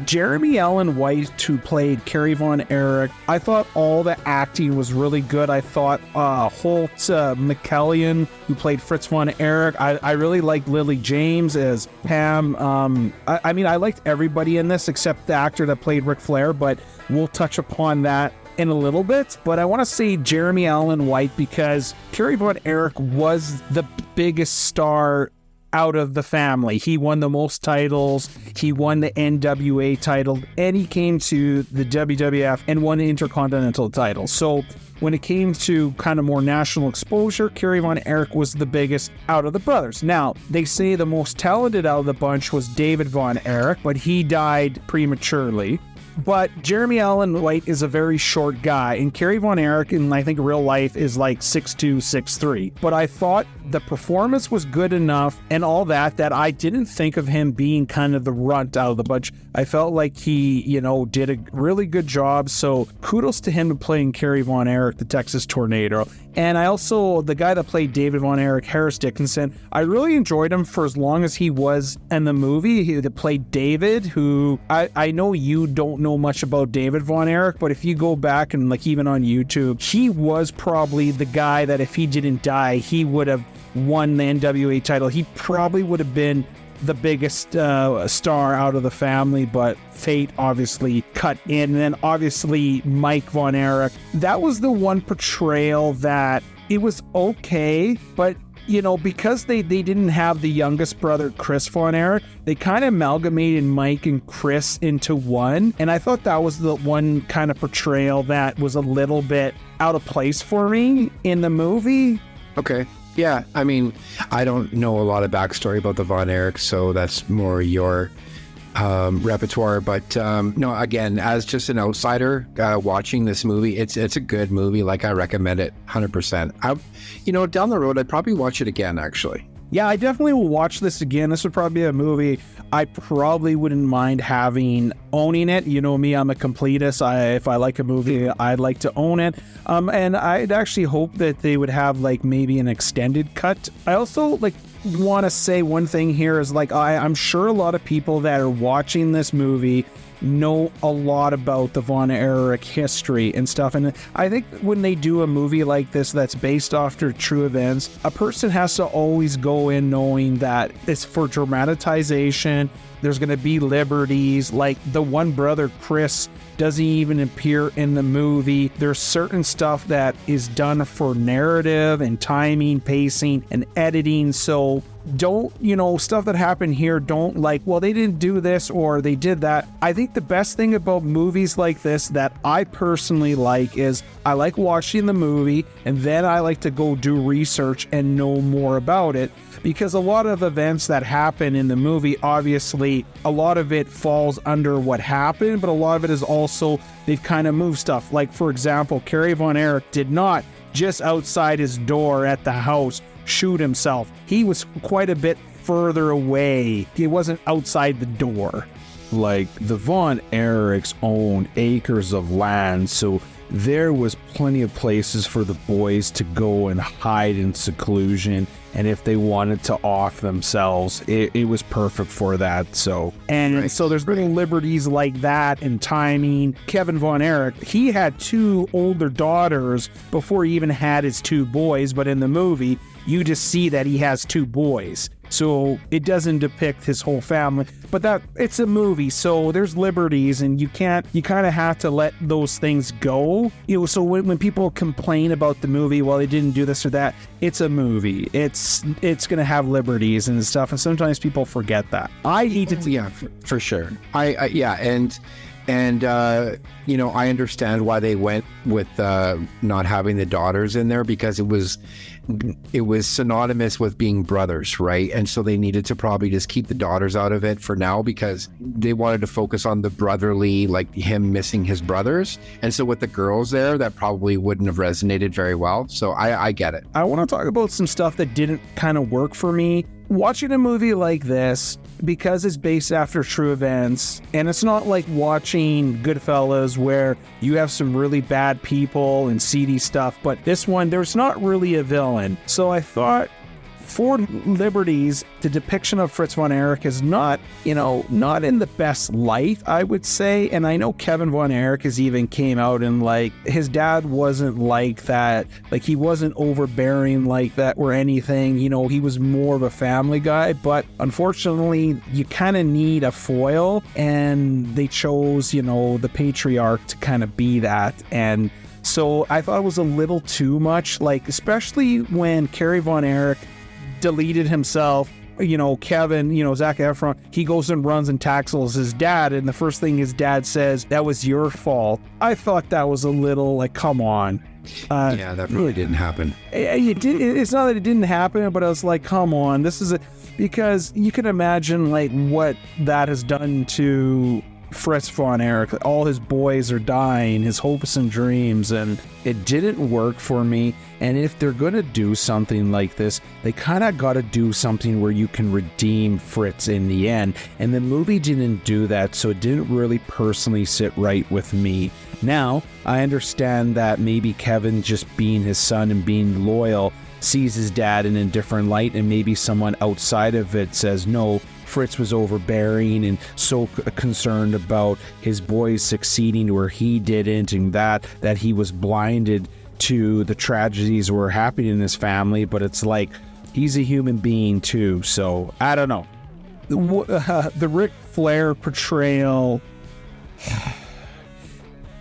Jeremy Allen White, who played Carrie Von Erich. I thought all the acting was really good. I thought Holt McCallion, who played Fritz Von Erich, I really liked Lily James as Pam. I mean, I liked everybody in this except the actor that played Ric Flair, but we'll touch upon that in a little bit. But I want to say Jeremy Allen White because Carrie Von Erich was the biggest star out of the family. He won the most titles, he won the NWA title, and he came to the WWF and won the Intercontinental title. So when it came to kind of more national exposure, Carrie Von Erich was the biggest out of the brothers. Now, they say the most talented out of the bunch was David Von Erich, but he died prematurely. But Jeremy Allen White is a very short guy, and Carrie Von Erich in, I think, real life is like 6'2", 6'3". But I thought the performance was good enough and all that I didn't think of him being kind of the runt out of the bunch. I felt like he, you know, did a really good job. So kudos to him for playing Carrie Von Erich, the Texas Tornado. And I also, the guy that played David Von Erich, Harris Dickinson, I really enjoyed him for as long as he was in the movie. He played David, who I know you don't know much about David Von Erich, but if you go back and like even on YouTube, he was probably the guy that if he didn't die, he would have won the NWA title. He probably would have been the biggest star out of the family, but fate obviously cut in. And then obviously Mike Von Erich, that was the one portrayal that it was okay, but you know, because they didn't have the youngest brother, Chris Von Erich, they kind of amalgamated Mike and Chris into one. And I thought that was the one kind of portrayal that was a little bit out of place for me in the movie. Okay. Yeah, I mean, I don't know a lot of backstory about the Von Erich, so that's more your repertoire. But no, again, as just an outsider watching this movie, it's a good movie. Like, I recommend it 100%. You know, down the road, I'd probably watch it again, actually. Yeah, I definitely will watch this again. This would probably be a movie I probably wouldn't mind owning it. You know me, I'm a completist. If I like a movie, I'd like to own it. And I'd actually hope that they would have like maybe an extended cut. I also like want to say one thing here is like, I'm sure a lot of people that are watching this movie know a lot about the Von Erich history and stuff. And I think when they do a movie like this that's based off their true events, a person has to always go in knowing that it's for dramatization. There's going to be liberties. Like the one brother, Chris, doesn't even appear in the movie. There's certain stuff that is done for narrative and timing, pacing, and editing. So don't, you know, stuff that happened here, don't like, well, they didn't do this or they did that. I think the best thing about movies like this that I personally like is I like watching the movie and then I like to go do research and know more about it, because a lot of events that happen in the movie, obviously a lot of it falls under what happened, but a lot of it is also they've kind of moved stuff. Like, for example, Carrie Von Erich did not just outside his door at the house shoot himself. He was quite a bit further away. He wasn't outside the door. like the Von Erichs owned acres of land, so there was plenty of places for the boys to go and hide in seclusion, and if they wanted to off themselves, it was perfect for that. So so there's little liberties like that and timing. Kevin Von Erich, he had 2 older daughters before he even had his 2 boys, but in the movie you just see that he has 2 boys. So it doesn't depict his whole family, but that it's a movie, so there's liberties, and you kind of have to let those things go. So when people complain about the movie, well, they didn't do this or that, it's a movie. It's going to have liberties and stuff, and sometimes people forget that. I need to... Yeah, for sure. And I understand why they went with not having the daughters in there, because it was synonymous with being brothers, right? And so they needed to probably just keep the daughters out of it for now, because they wanted to focus on the brotherly, like him missing his brothers. And so with the girls there, that probably wouldn't have resonated very well. So I get it. I want to talk about some stuff that didn't kind of work for me. Watching a movie like this, because it's based after true events, and it's not like watching Goodfellas where you have some really bad people and seedy stuff, but this one, there's not really a villain. So I thought, for liberties, the depiction of Fritz von Erich is not in the best light, I would say. And I know Kevin von Erich has even came out and like, his dad wasn't like that. Like, he wasn't overbearing like that or anything. He was more of a family guy, but unfortunately you kind of need a foil, and they chose, the patriarch to kind of be that. And so I thought it was a little too much, like, especially when Kerry von Erich deleted himself, Kevin, Zac Efron, he goes and runs and tackles his dad, and the first thing his dad says, "That was your fault." I thought that was a little like, come on. Yeah, that really didn't happen. It's not that it didn't happen, but I was like, come on, this is because you can imagine like what that has done to Fritz von Erich. All his boys are dying, his hopes and dreams, and it didn't work for me. And if they're going to do something like this, they kind of got to do something where you can redeem Fritz in the end. And the movie didn't do that, so it didn't really personally sit right with me. Now, I understand that maybe Kevin, just being his son and being loyal, sees his dad in a different light, and maybe someone outside of it says, no, Fritz was overbearing and so concerned about his boys succeeding where he didn't, and that he was blinded to the tragedies that were happening in his family. But it's like, he's a human being too. So I don't know. The Ric Flair portrayal,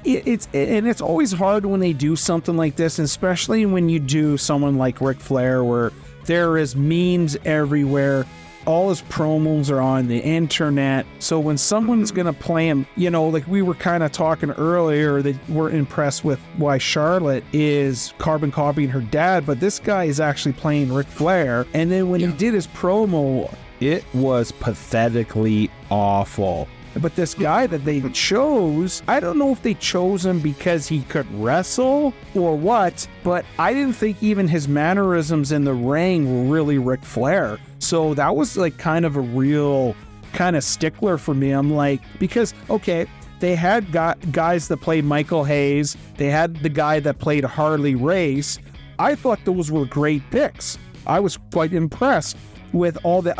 it's always hard when they do something like this, especially when you do someone like Ric Flair, where there is memes everywhere. All his promos are on the internet. So when someone's going to play him, like we were kind of talking earlier, that we're impressed with why Charlotte is carbon copying her dad, but this guy is actually playing Ric Flair. And then when he did his promo, it was pathetically awful. But this guy that they chose, I don't know if they chose him because he could wrestle or what, but I didn't think even his mannerisms in the ring were really Ric Flair. So that was like kind of a real kind of stickler for me. I'm like, because, okay, they had guys that played Michael Hayes. They had the guy that played Harley Race. I thought those were great picks. I was quite impressed with all the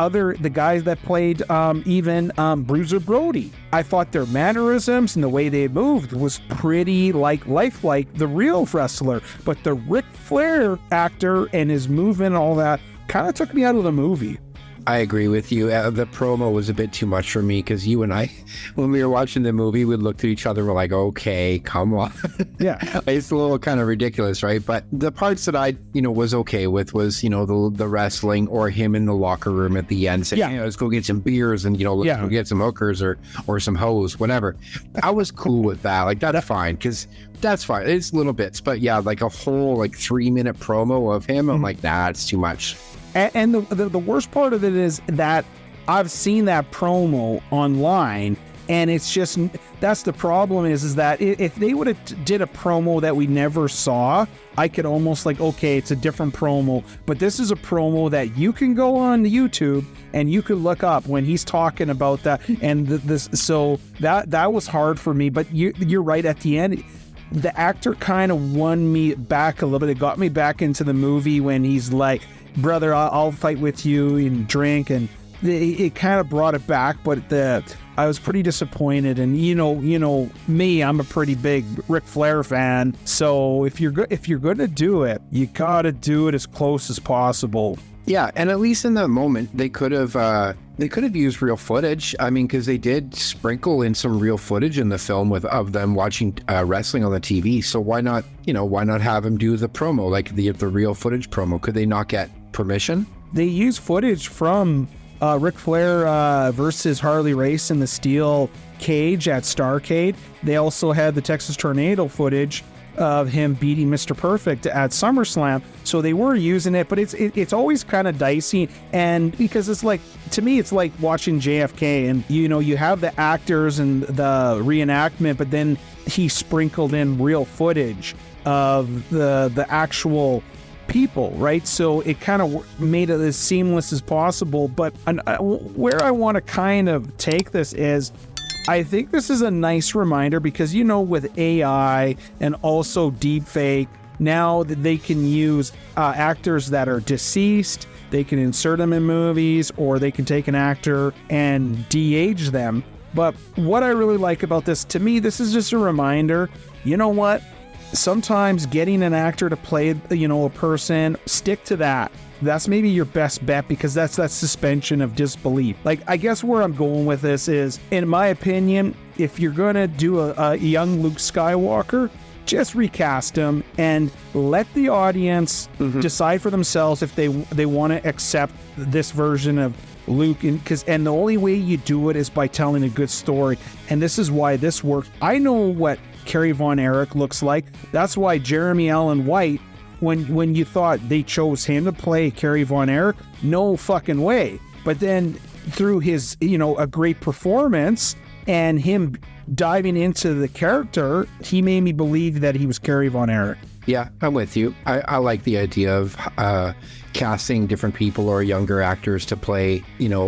guys that played even Bruiser Brody. I thought their mannerisms and the way they moved was pretty lifelike the real wrestler. But the Ric Flair actor and his movement and all that kind of took me out of the movie. I agree with you. The promo was a bit too much for me, because you and I, when we were watching the movie, we looked at each other, we're like, okay, come on. Yeah. It's a little kind of ridiculous, right? But the parts that I, was okay with was, the wrestling, or him in the locker room at the end saying, hey, let's go get some beers and, let's go get some hookers or some hoes, whatever. I was cool with that. Like, that's fine, because that's fine. It's little bits. But yeah, like a whole 3-minute promo of him, I'm like, nah, it's too much. And the worst part of it is that I've seen that promo online, And it's just, that's the problem is that if they would have did a promo that we never saw, I could almost like, okay, it's a different promo. But this is a promo that you can go on YouTube and you could look up when he's talking about that. And so that was hard for me. But you're right, at the end, the actor kind of won me back a little bit. It got me back into the movie when he's like, brother, I'll fight with you and drink. And it kind of brought it back, but I was pretty disappointed. And you know me, I'm a pretty big Ric Flair fan. So if you're gonna do it, you gotta do it as close as possible. Yeah, and at least in that moment, they could have used real footage. I mean, because they did sprinkle in some real footage in the film of them watching wrestling on the TV. So why not have them do the promo, like the real footage promo? Could they not get permission? They use footage from Ric Flair versus Harley Race in the steel cage at Starrcade. They also had the Texas Tornado footage of him beating Mr. Perfect at SummerSlam. So they were using it, but it's always kind of dicey. And because it's like, to me, it's like watching JFK, and you have the actors and the reenactment, but then he sprinkled in real footage of the actual people, right? So it kind of made it as seamless as possible. But where I want to kind of take this is, I think this is a nice reminder because, with AI and also deepfake, now that they can use actors that are deceased, they can insert them in movies, or they can take an actor and de-age them. But what I really like about this, to me, this is just a reminder, you know what? Sometimes getting an actor to play, a person, stick to that. That's maybe your best bet, because that's that suspension of disbelief. Like, I guess where I'm going with this is, in my opinion, if you're going to do a young Luke Skywalker, just recast him and let the audience decide for themselves if they want to accept this version of Luke. And the only way you do it is by telling a good story. And this is why this works. I know what Kerry Von Erich looks like. That's why Jeremy Allen White, when you thought they chose him to play Kerry Von Erich, no fucking way. But then through his, a great performance and him diving into the character, he made me believe that he was Kerry Von Erich. Yeah, I'm with you. I like the idea of casting different people or younger actors to play,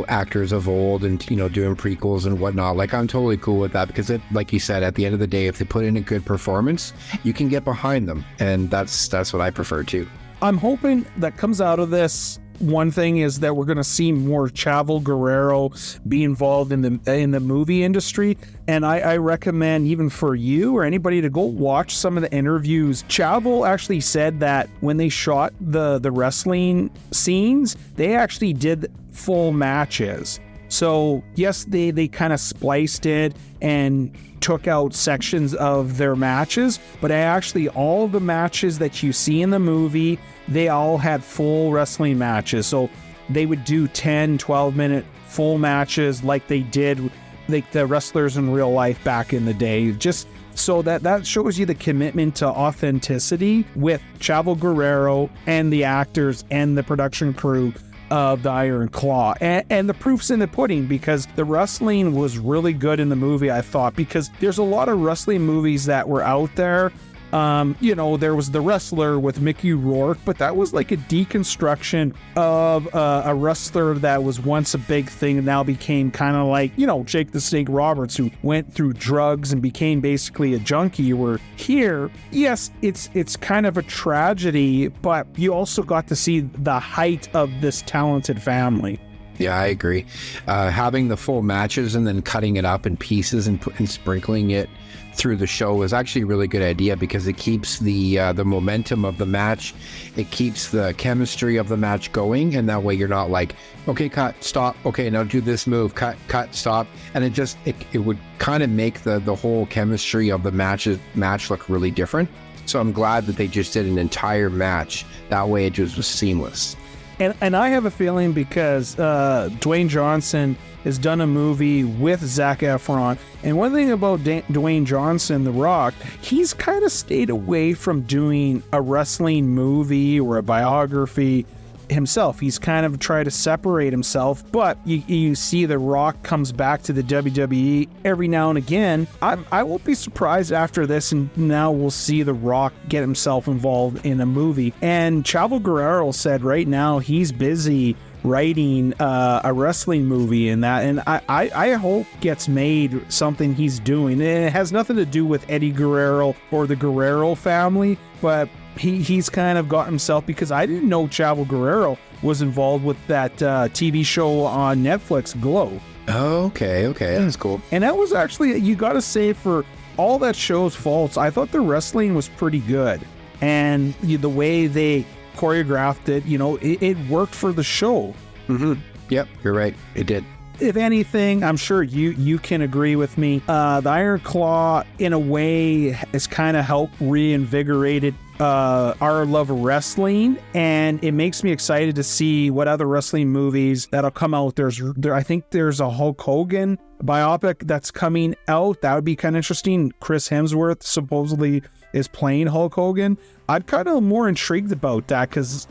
actors of old and, doing prequels and whatnot. Like, I'm totally cool with that because, like you said, at the end of the day, if they put in a good performance, you can get behind them. And that's what I prefer too. I'm hoping that comes out of this. One thing is that we're going to see more Chavo Guerrero be involved in the movie industry, and I recommend, even for you or anybody, to go watch some of the interviews. Chavo actually said that when they shot the wrestling scenes, they actually did full matches. So yes, they kind of spliced it and took out sections of their matches, but actually all of the matches that you see in the movie, they all had full wrestling matches. So they would do 10, 12-minute full matches like they did, like the wrestlers in real life back in the day. Just so that shows you the commitment to authenticity with Chavo Guerrero and the actors and the production crew of the Iron Claw. And the proof's in the pudding, because the wrestling was really good in the movie, I thought, because there's a lot of wrestling movies that were out there. There was The Wrestler with Mickey Rourke, but that was like a deconstruction of a wrestler that was once a big thing and now became kind of like, Jake the Snake Roberts, who went through drugs and became basically a junkie. Where here, yes, it's kind of a tragedy, but you also got to see the height of this talented family. Yeah, I agree. Having the full matches and then cutting it up in pieces and sprinkling it through the show is actually a really good idea, because it keeps the momentum of the match, it keeps the chemistry of the match going, and that way you're not like, okay, cut, stop, okay, now do this move, cut, stop, and it would kind of make the whole chemistry of the match look really different. So I'm glad that they just did an entire match that way. It just was seamless. And I have a feeling, because Dwayne Johnson has done a movie with Zac Efron. And one thing about Dwayne Johnson, The Rock, he's kind of stayed away from doing a wrestling movie or a biography. himself. He's kind of tried to separate himself, but you see The Rock comes back to the WWE every now and again. I won't be surprised after this, and now we'll see The Rock get himself involved in a movie. And Chavo Guerrero said right now he's busy writing a wrestling movie and that, and I hope gets made something he's doing. And it has nothing to do with Eddie Guerrero or the Guerrero family, but he's kind of got himself, because I didn't know Chavo Guerrero was involved with that TV show on Netflix, Glow. Okay, that's cool. And that was actually, you gotta say, for all that show's faults, I thought the wrestling was pretty good. And the way they choreographed it, it worked for the show. Mm-hmm. Yep, you're right. It did. If anything, I'm sure you can agree with me. The Iron Claw, in a way, has kind of helped reinvigorated our love of wrestling, and it makes me excited to see what other wrestling movies that'll come out. I think there's a Hulk Hogan biopic that's coming out. That would be kind of interesting. Chris Hemsworth supposedly is playing Hulk Hogan. I'm kind of more intrigued about that because,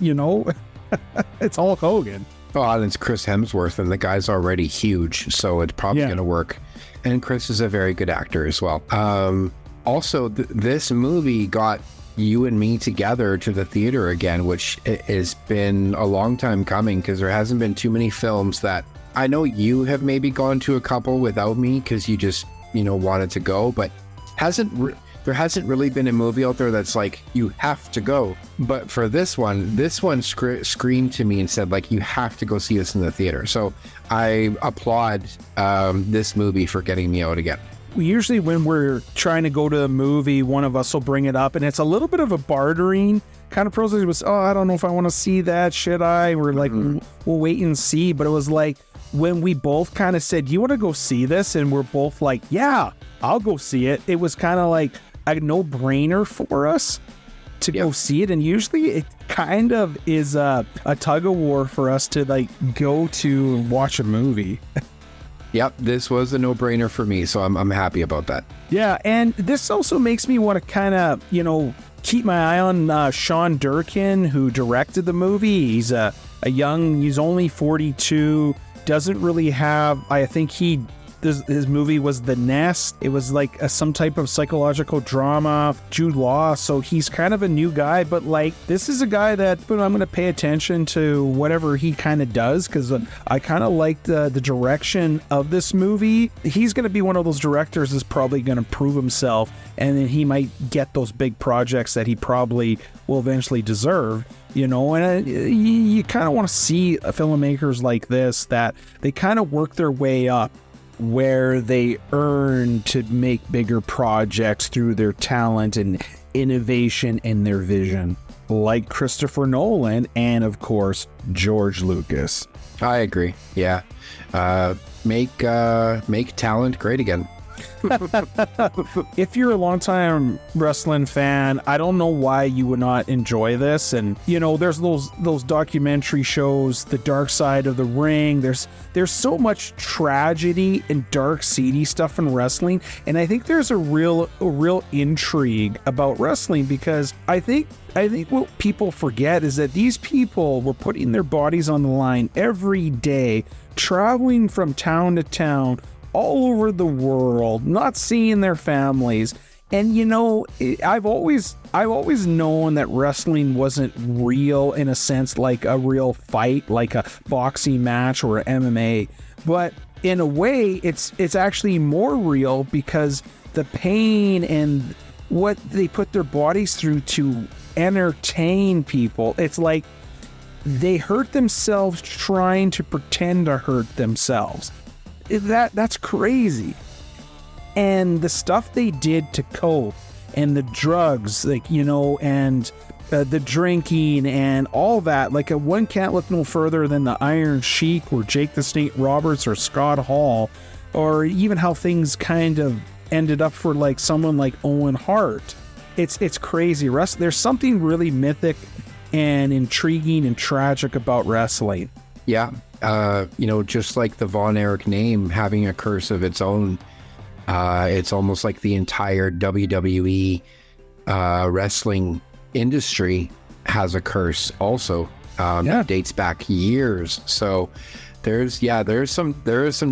it's Hulk Hogan. Oh, and it's Chris Hemsworth, and the guy's already huge, so it's probably going to work. And Chris is a very good actor as well. Also, this movie got you and me together to the theater again, which has been a long time coming, because there hasn't been too many films that I know you have maybe gone to a couple without me because you just, wanted to go, but there hasn't really been a movie out there that's like, you have to go. But for this one screamed to me and said, like, you have to go see this in the theater. So I applaud this movie for getting me out again. Usually when we're trying to go to a movie, one of us will bring it up, and it's a little bit of a bartering kind of process. It was, I don't know if I want to see that, should I? We're like, we'll wait and see. But it was like, when we both kind of said, you want to go see this? And we're both like, yeah, I'll go see it. It was kind of like a no-brainer for us to go see it. And usually it kind of is a tug of war for us to like go to and watch a movie. Yep, this was a no-brainer for me, so I'm happy about that. Yeah, and this also makes me want to kind of, keep my eye on Sean Durkin, who directed the movie. He's he's only 42, doesn't really have, I think his movie was The Nest. It was like some type of psychological drama, Jude Law. So he's kind of a new guy, but like, this is a guy that I'm going to pay attention to whatever he kind of does, because I kind of like the direction of this movie. He's going to be one of those directors that's probably going to prove himself, and then he might get those big projects that he probably will eventually deserve. And you kind of want to see filmmakers like this, that they kind of work their way up, where they earn to make bigger projects through their talent and innovation and their vision, like Christopher Nolan and, of course, George Lucas. I agree. Yeah. Make talent great again. If you're a longtime wrestling fan, I don't know why you would not enjoy this. And there's those documentary shows, The Dark Side of the Ring. There's so much tragedy and dark, seedy stuff in wrestling, and I think there's a real intrigue about wrestling, because I think what people forget is that these people were putting their bodies on the line every day, traveling from town to town, all over the world, not seeing their families. And I've always known that wrestling wasn't real in a sense, like a real fight, like a boxing match or MMA. But in a way, it's actually more real, because the pain and what they put their bodies through to entertain people, it's like they hurt themselves trying to pretend to hurt themselves. That's crazy. And the stuff they did to cope, and the drugs, and the drinking and all that, like one can't look no further than the Iron Sheik or Jake the Snake Roberts or Scott Hall, or even how things kind of ended up for like someone like Owen Hart. It's crazy. There's something really mythic and intriguing and tragic about wrestling. Yeah. Just like the Von Erich name having a curse of its own, it's almost like the entire WWE wrestling industry has a curse also. It dates back years. So there is some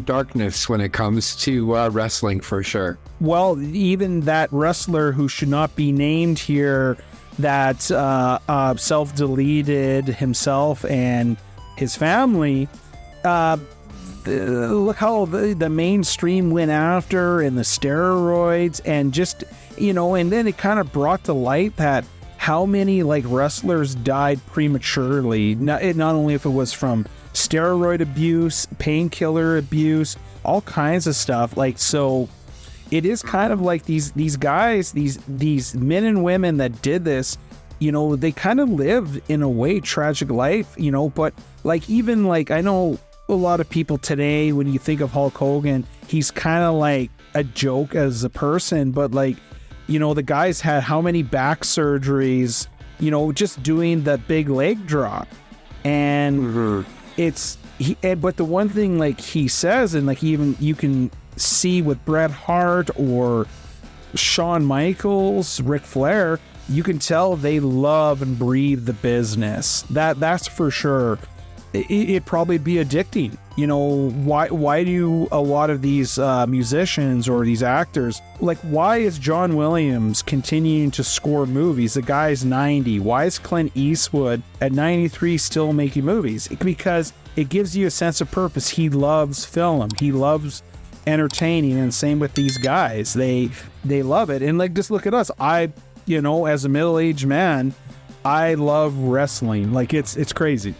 darkness when it comes to wrestling for sure. Well, even that wrestler who should not be named here, that self-deleted himself and his family, look how the mainstream went after, and the steroids, and just, and then it kind of brought to light that how many like wrestlers died prematurely, not only if it was from steroid abuse, painkiller abuse, all kinds of stuff. Like, so it is kind of like these guys, these men and women that did this, they kind of lived in a way tragic life, but like, even like, I know a lot of people today, when you think of Hulk Hogan, he's kind of like a joke as a person, but like, the guys had how many back surgeries, just doing the big leg drop. And but the one thing like he says, and like even you can see with Bret Hart or Shawn Michaels, Ric Flair, you can tell they love and breathe the business. That's for sure. It'd probably be addicting. Why do a lot of these musicians or these actors, like, why is John Williams continuing to score movies? The guy's 90. Why is Clint Eastwood at 93 still making movies? Because it gives you a sense of purpose. He loves film. He loves entertaining, and same with these guys. They love it. And like, just look at us. As a middle-aged man, I love wrestling. Like, it's crazy.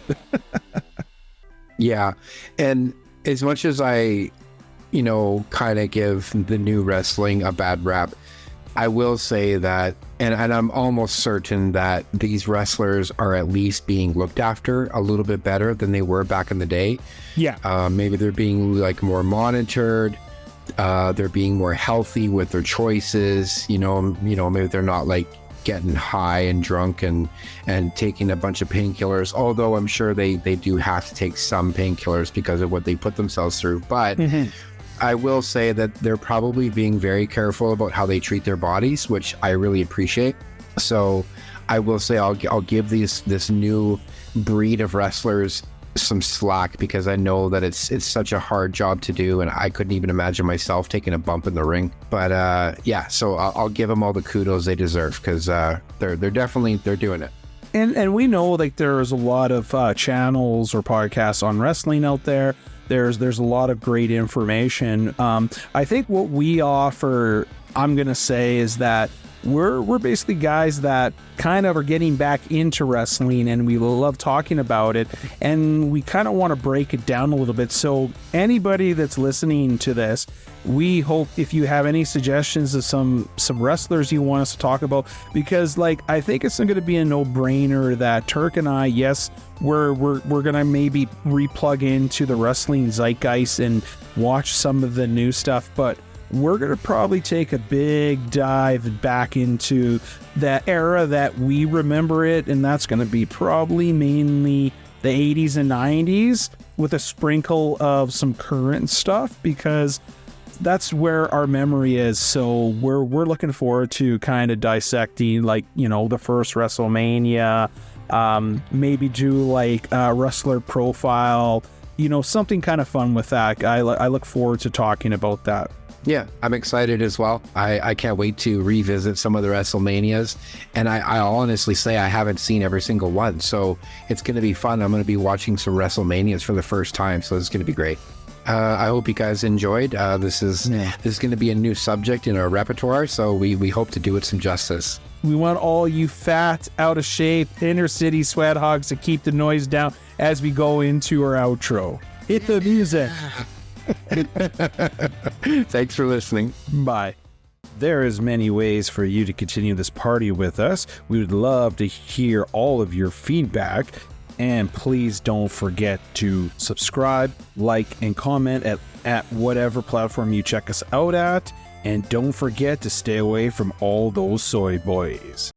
Yeah. And as much as I, kind of give the new wrestling a bad rap, I will say that, and I'm almost certain that these wrestlers are at least being looked after a little bit better than they were back in the day. Yeah. Maybe they're being like more monitored. They're being more healthy with their choices. Maybe they're not like getting high and drunk and taking a bunch of painkillers, although I'm sure they do have to take some painkillers because of what they put themselves through. But I will say that they're probably being very careful about how they treat their bodies, which I really appreciate. So I will say I'll give this new breed of wrestlers some slack, because I know that it's such a hard job to do, and I couldn't even imagine myself taking a bump in the ring. But so I'll give them all the kudos they deserve, because they're doing it. And we know like there's a lot of channels or podcasts on wrestling out there. There's a lot of great information. I think what we offer, I'm gonna say, is that we're basically guys that kind of are getting back into wrestling, and we love talking about it, and we kind of want to break it down a little bit. So anybody that's listening to this, we hope if you have any suggestions of some wrestlers you want us to talk about, because like, I think it's going to be a no-brainer that Turk and I, yes, we're going to maybe replug into the wrestling zeitgeist and watch some of the new stuff, but we're going to probably take a big dive back into that era that we remember it, and that's going to be probably mainly the 80s and 90s with a sprinkle of some current stuff, because that's where our memory is. So we're looking forward to kind of dissecting, like, the first Wrestlemania, maybe do like a wrestler profile, something kind of fun with that. I look forward to talking about that. Yeah, I'm excited as well. I can't wait to revisit some of the WrestleManias. And I honestly say I haven't seen every single one. So it's going to be fun. I'm going to be watching some WrestleManias for the first time. So it's going to be great. I hope you guys enjoyed. This is going to be a new subject in our repertoire. So we hope to do it some justice. We want all you fat, out of shape, inner city sweat hogs to keep the noise down as we go into our outro. Hit the music. Thanks for listening. Bye. There is many ways for you to continue this party with us. We would love to hear all of your feedback. And please don't forget to subscribe, like, and comment at whatever platform you check us out at. And don't forget to stay away from all those soy boys.